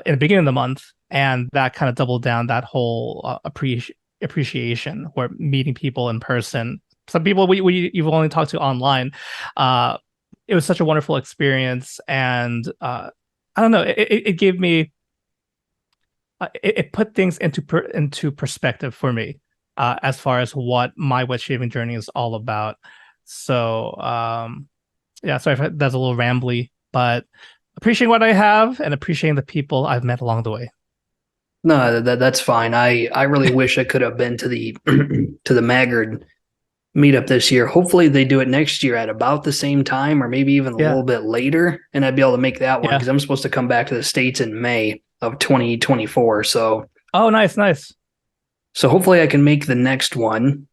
in the beginning of the month, and that kind of doubled down that whole appreciation, where meeting people in person. Some people you've only talked to online. It was such a wonderful experience, and I don't know. It gave me it put things into perspective for me as far as what my wet shaving journey is all about. So yeah, sorry if that's a little rambly, but appreciating what I have and appreciating the people I've met along the way. No, that's fine. I really wish I could have been to the to the Maggard meetup this year. Hopefully they do it next year at about the same time, or maybe even a Yeah, little bit later, and I'd be able to make that one yeah. because I'm supposed to come back to the States in May of 2024. Oh, nice. So hopefully I can make the next one.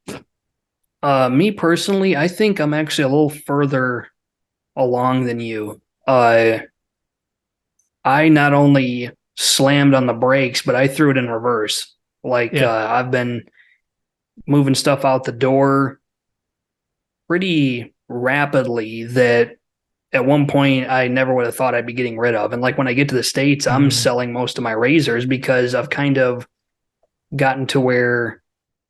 Me personally, I think I'm actually a little further along than you. I not only slammed on the brakes, but I threw it in reverse. Like Yeah. I've been moving stuff out the door pretty rapidly that at one point I never would have thought I'd be getting rid of. And like when I get to the States, I'm Mm, selling most of my razors because I've kind of gotten to where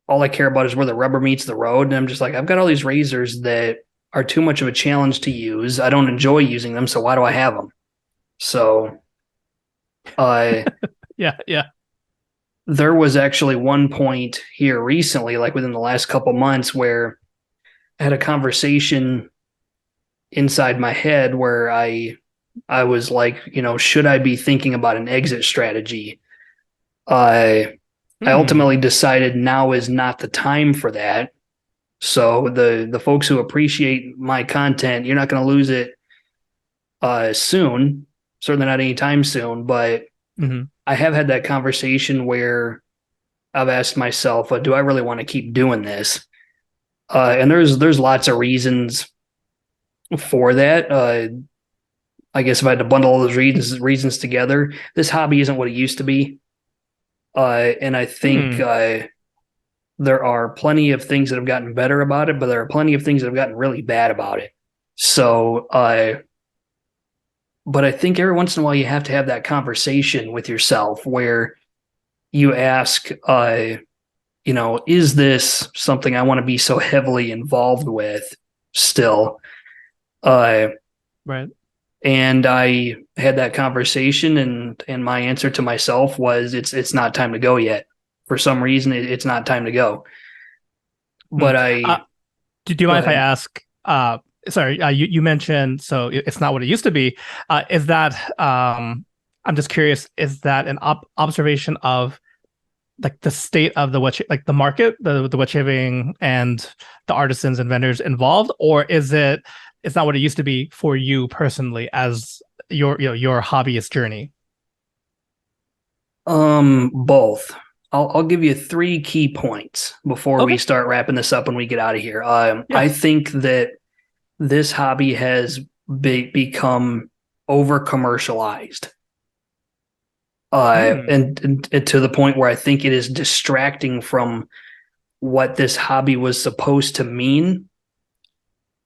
all I care about is where the rubber meets the road. And I'm just like, I've got all these razors that are too much of a challenge to use. I don't enjoy using them. So why do I have them? So uh, yeah. there was actually one point here recently, like within the last couple months, where I had a conversation inside my head where I was like, should I be thinking about an exit strategy? I Mm, ultimately decided now is not the time for that. So the folks who appreciate my content, you're not going to lose it soon. Certainly not anytime soon. But mm-hmm. I have had that conversation where I've asked myself, do I really want to keep doing this? And there's lots of reasons for that. I guess if I had to bundle all those reasons together, this hobby isn't what it used to be. And I think Mm, there are plenty of things that have gotten better about it, but there are plenty of things that have gotten really bad about it. So, but I think every once in a while you have to have that conversation with yourself where you ask, is this something I want to be so heavily involved with still? Uh, right. and I had that conversation, and my answer to myself was, it's not time to go yet. For some reason, it's not time to go. But Mm. I Do you Go mind if I ahead. ask? Sorry, you mentioned so it's not what it used to be. Is that I'm just curious? Is that an observation of like the state of the like the market, the wet shaving and the artisans and vendors involved, or is it's not what it used to be for you personally as your hobbyist journey? Both. I'll give you three key points before we Okay. start wrapping this up and we get out of here. I Yes. think that this hobby has become over commercialized. Hmm. And to the point where I think it is distracting from what this hobby was supposed to mean.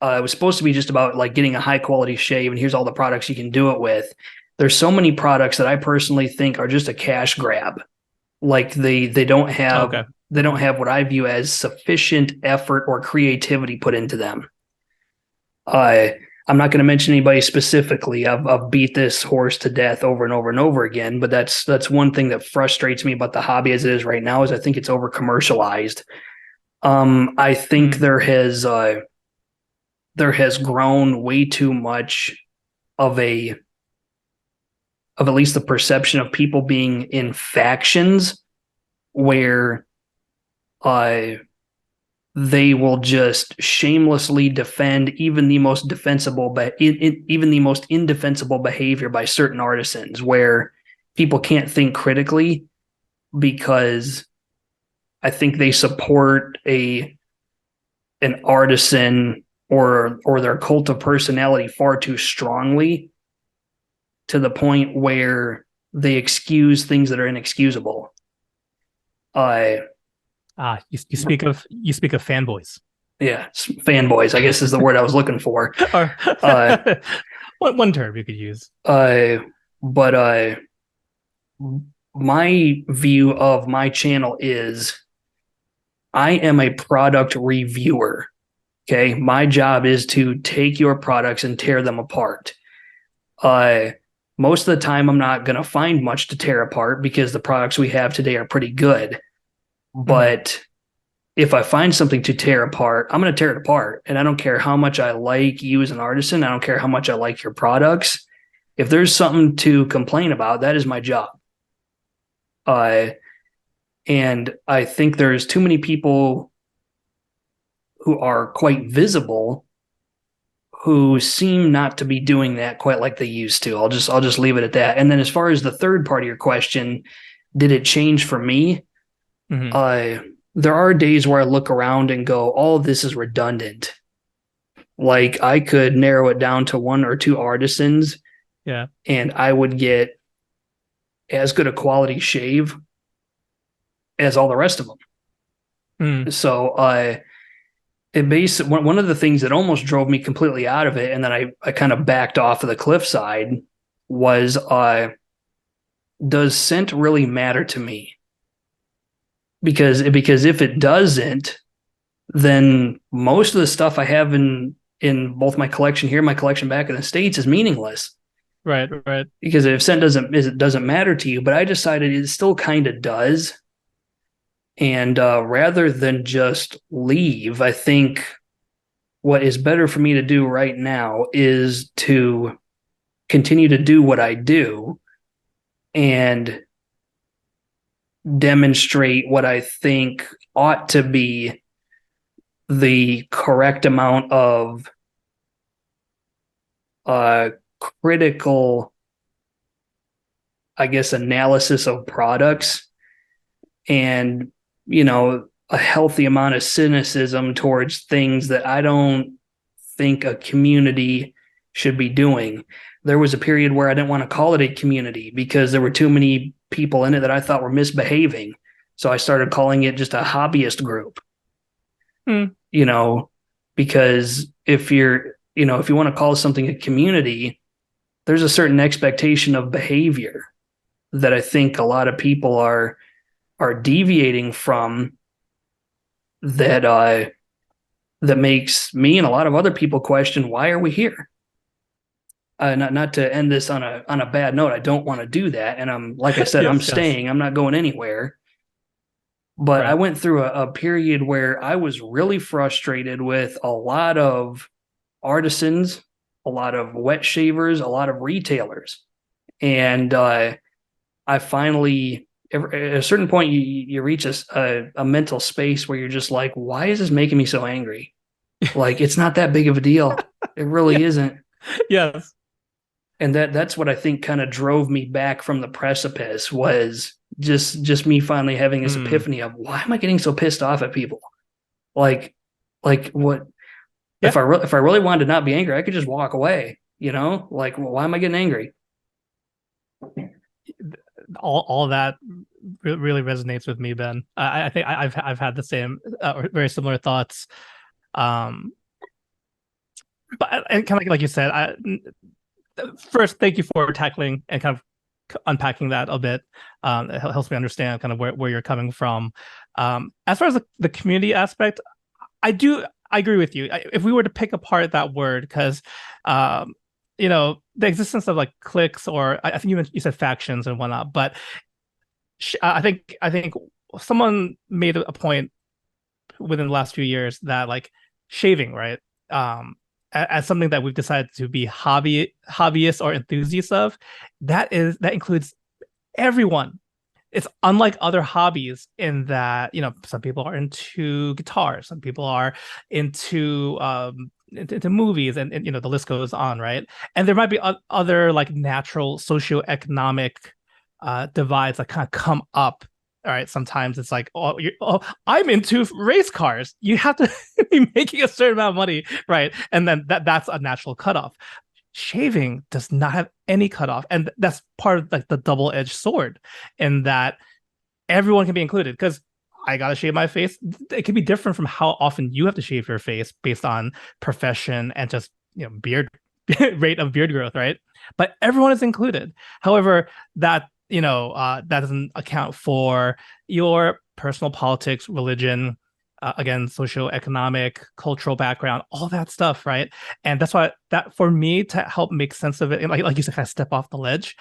It was supposed to be just about like getting a high quality shave, and here's all the products you can do it with. There's so many products that I personally think are just a cash grab. Like they don't have Okay. what I view as sufficient effort or creativity put into them. I I'm not going to mention anybody specifically. I've beat this horse to death over and over and over again, but that's one thing that frustrates me about the hobby as it is right now is I think it's over commercialized. I think Hmm. there has grown way too much of a of at least the perception of people being in factions where uh they will just shamelessly defend even the most defensible but even the most indefensible behavior by certain artisans where people can't think critically because I think they support a an artisan or their cult of personality far too strongly to the point where they excuse things that are inexcusable. Uh, You speak of fanboys. yeah, fanboys, I guess is the word I was looking for. Or Uh, one term you could use. uh, but my view of my channel is I am a product reviewer. Okay, my job is to take your products and tear them apart. Uh, Most of the time, I'm not going to find much to tear apart because the products we have today are pretty good. Hmm. But if I find something to tear apart, I'm going to tear it apart. And I don't care how much I like you as an artisan. I don't care how much I like your products. If there's something to complain about, that is my job. Uh, and I think there's too many people who are quite visible who seem not to be doing that quite like they used to. I'll just leave it at that. And then as far as the third part of your question, did it change for me? Hmm. Uh, there are days where I look around and go, all this is redundant. Like I could narrow it down to one or two artisans Yeah. and I would get as good a quality shave as all the rest of them. Mm. So one of the things that almost drove me completely out of it, and then I kind of backed off of the cliffside, was does scent really matter to me? Because if it doesn't, then most of the stuff I have in both my collection here, and my collection back in the States is meaningless. Right. Right. Because if scent doesn't matter to you, but I decided it still kind of does. And rather than just leave, I think what is better for me to do right now is to continue to do what I do and demonstrate what I think ought to be the correct amount of uh, critical, I guess, analysis of products and, a healthy amount of cynicism towards things that I don't think a community should be doing. There was a period where I didn't want to call it a community because there were too many people in it that I thought were misbehaving. So I started calling it just a hobbyist group, Mm. you know, because if you want to call something a community, there's a certain expectation of behavior that I think a lot of people are deviating from that that makes me and a lot of other people question why are we here. Not to end this on a bad note. I don't want to do that, and I'm like I said, I'm Yes. Yes. staying. I'm not going anywhere. But I Right. went through a period where I was really frustrated with a lot of artisans, a lot of wet shavers, a lot of retailers, and I finally at a certain point, you reach a mental space where you're just like, why is this making me so angry? Like, it's not that big of a deal. It Yeah. really isn't. Yes. And that's what I think kind of drove me back from the precipice was just me finally having this Mm. epiphany of why am I getting so pissed off at people? Like what Yeah. if I really wanted to not be angry, I could just walk away, you know? Like, well, why am I getting angry? All that really resonates with me, Ben. I think I've had the same very similar thoughts. Um, but and kind of like you said, first, thank you for tackling and kind of unpacking that a bit. It helps me understand kind of where you're coming from. As far as the community aspect, I agree with you. If we were to pick apart that word, because um, the existence of like cliques, or I think you said factions and whatnot, but I think someone made a point within the last few years that like shaving, right? Um, as something that we've decided to be hobbyists or enthusiasts of, that includes everyone. It's unlike other hobbies in that some people are into guitar, some people are into movies, and the list goes on, right? And there might be other like natural socioeconomic divides that kind of come up. All right, sometimes it's like, oh, I'm into race cars. You have to be making a certain amount of money, right? And then that's a natural cutoff. Shaving does not have any cutoff, and that's part of like the double-edged sword in that everyone can be included, because I gotta shave my face. It can be different from how often you have to shave your face based on profession and just beard rate of beard growth, right? But everyone is included. However, that doesn't account for your personal politics, religion, again, socioeconomic, cultural background, all that stuff, right? And that's why that for me to help make sense of it, and like you said, kind of step off the ledge.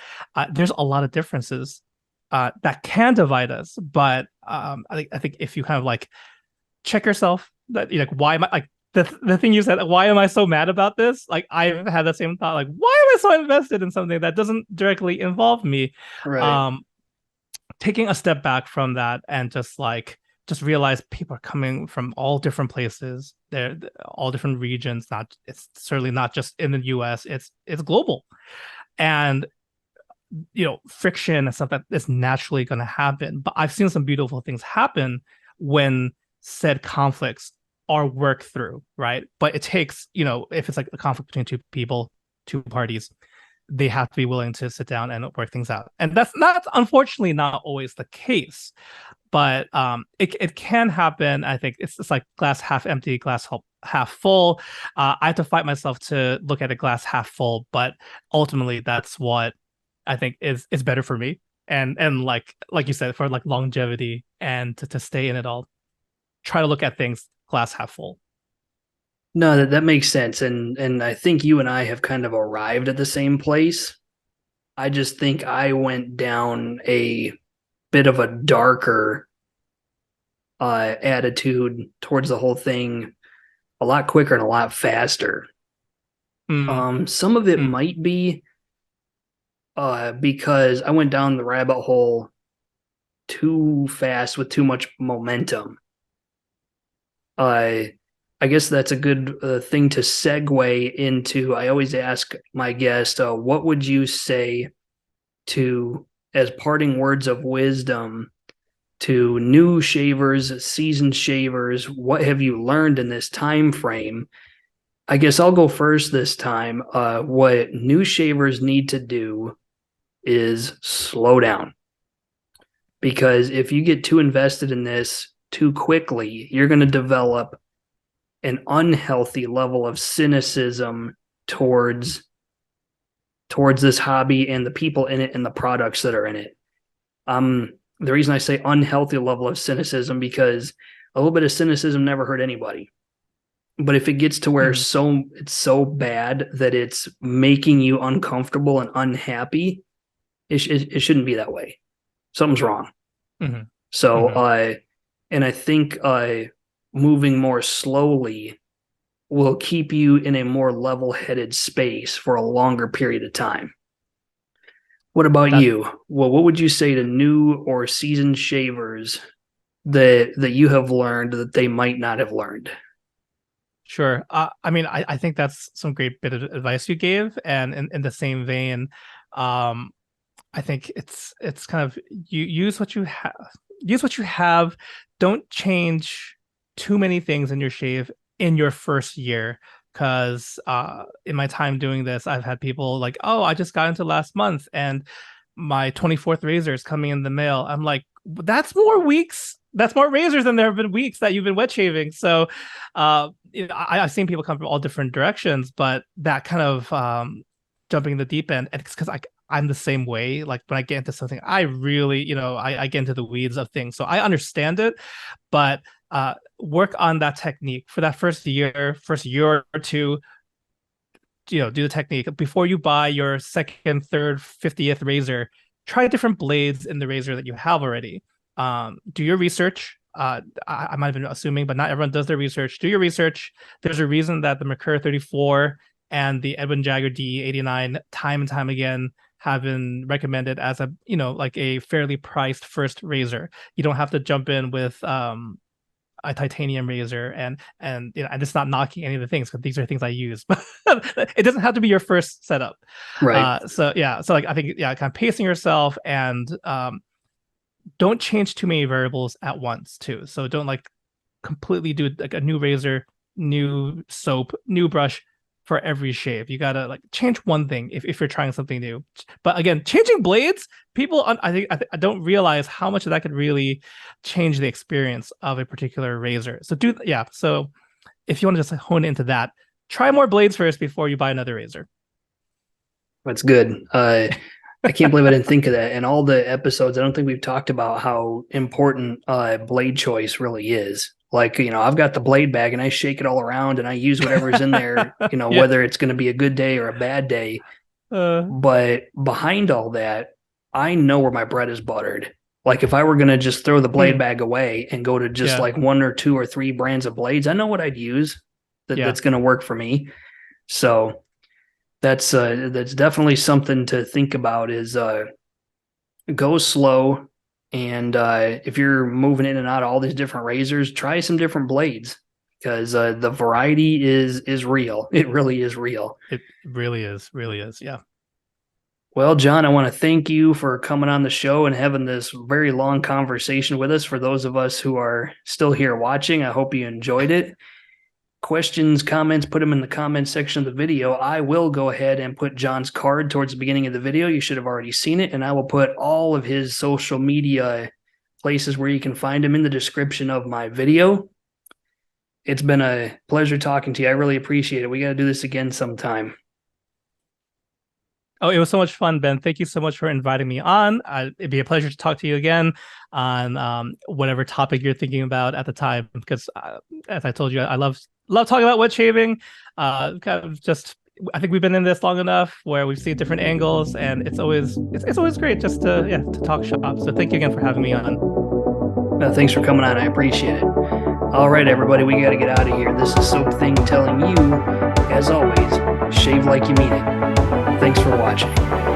There's a lot of differences that can divide us, but I think if you kind of like check yourself, that like, why am I like the thing you said, why am I so mad about this? Like, I've had the same thought, like, why am I so invested in something that doesn't directly involve me? Right. Um, Taking a step back from that and just realize people are coming from all different places. They're all different regions. It's certainly not just in the US, it's global. And friction and stuff that is naturally going to happen. But I've seen some beautiful things happen when said conflicts are worked through, right? But it takes, if it's like a conflict between two people, two parties, they have to be willing to sit down and work things out. And that's unfortunately not always the case. But it can happen. I think it's like glass half empty, glass half full. I have to fight myself to look at a glass half full, but ultimately that's what I think is better for me. And like you said, for like longevity and to stay in it all, try to look at things glass half full. No, that makes sense. And I think you and I have kind of arrived at the same place. I just think I went down a bit of a darker attitude towards the whole thing a lot quicker and a lot faster. Mm, Some of it mm, might be because I went down the rabbit hole too fast with too much momentum. Uh, I guess that's a good thing to segue into. I always ask my guest, what would you say to, as parting words of wisdom, to new shavers, seasoned shavers? What have you learned in this time frame? I guess I'll go first this time. What new shavers need to do is slow down, because if you get too invested in this too quickly, you're going to develop an unhealthy level of cynicism towards this hobby and the people in it and the products that are in it. The reason I say unhealthy level of cynicism, because a little bit of cynicism never hurt anybody. But if it gets to where mm, it's so bad that it's making you uncomfortable and unhappy, it shouldn't be that way. Something's wrong. mm, So, mm. and I think moving more slowly will keep you in a more level-headed space for a longer period of time. What about That you? Well, what would you say to new or seasoned shavers that you have learned that they might not have learned? Sure. I mean, I think that's some great bit of advice you gave, and in the same vein, um, I think it's kind of you use what you have. Use what you have. Don't change too many things in your shave in your first year. Because in my time doing this, I've had people like, "Oh, I just got into last month, and my 24th razor is coming in the mail." I'm like, "That's more weeks. That's more razors than there have been weeks that you've been wet shaving." So, I've seen people come from all different directions, but that kind of jumping in the deep end, and it's because I'm the same way. Like when I get into something, I really, I get into the weeds of things. So I understand it, but work on that technique for that first year or two. Do the technique before you buy your second, third, 50th razor. Try different blades in the razor that you have already. Do your research. I might have been assuming, but not everyone does their research. Do your research. There's a reason that the Merkur 34 and the Edwin Jagger DE89 time and time again have been recommended as like a fairly priced first razor. You don't have to jump in with a titanium razor, and it's not knocking any of the things because these are things I use, but it doesn't have to be your first setup. Right. So like I think kind of pacing yourself, and don't change too many variables at once too. So don't like completely do like a new razor, new soap, new brush for every shave. You gotta like change one thing if you're trying something new. But again, changing blades, people I don't realize how much of that could really change the experience of a particular razor. So if you want to just hone into that, try more blades first before you buy another razor. That's good. I can't believe I didn't think of that. In all the episodes, I don't think we've talked about how important blade choice really is. Like, I've got the blade bag and I shake it all around and I use whatever's in there, Yeah. whether it's going to be a good day or a bad day. Uh, But behind all that, I know where my bread is buttered. Like if I were going to just throw the blade hmm, bag away and go to just yeah. like one or two or three brands of blades, I know what I'd use Yeah. that's going to work for me. So that's definitely something to think about is go slow. And if you're moving in and out of all these different razors, try some different blades because the variety is real. It really is real. It really is. Yeah. Well, John, I want to thank you for coming on the show and having this very long conversation with us. For those of us who are still here watching, I hope you enjoyed it. Questions, comments, put them in the comment section of the video. I will go ahead and put John's card towards the beginning of the video. You should have already seen it. And I will put all of his social media places where you can find him in the description of my video. It's been a pleasure talking to you. I really appreciate it. We got to do this again sometime. Oh, it was so much fun, Ben. Thank you so much for inviting me on. It'd be a pleasure to talk to you again on whatever topic you're thinking about at the time. Because as I told you, I love talking about wet shaving. Kind of just, I think we've been in this long enough where we've seen different angles, and it's always great just to talk shop. So thank you again for having me on. Thanks for coming on. I appreciate it. All right, everybody, we got to get out of here. This is Soap Thing telling you, as always, shave like you mean it. Thanks for watching.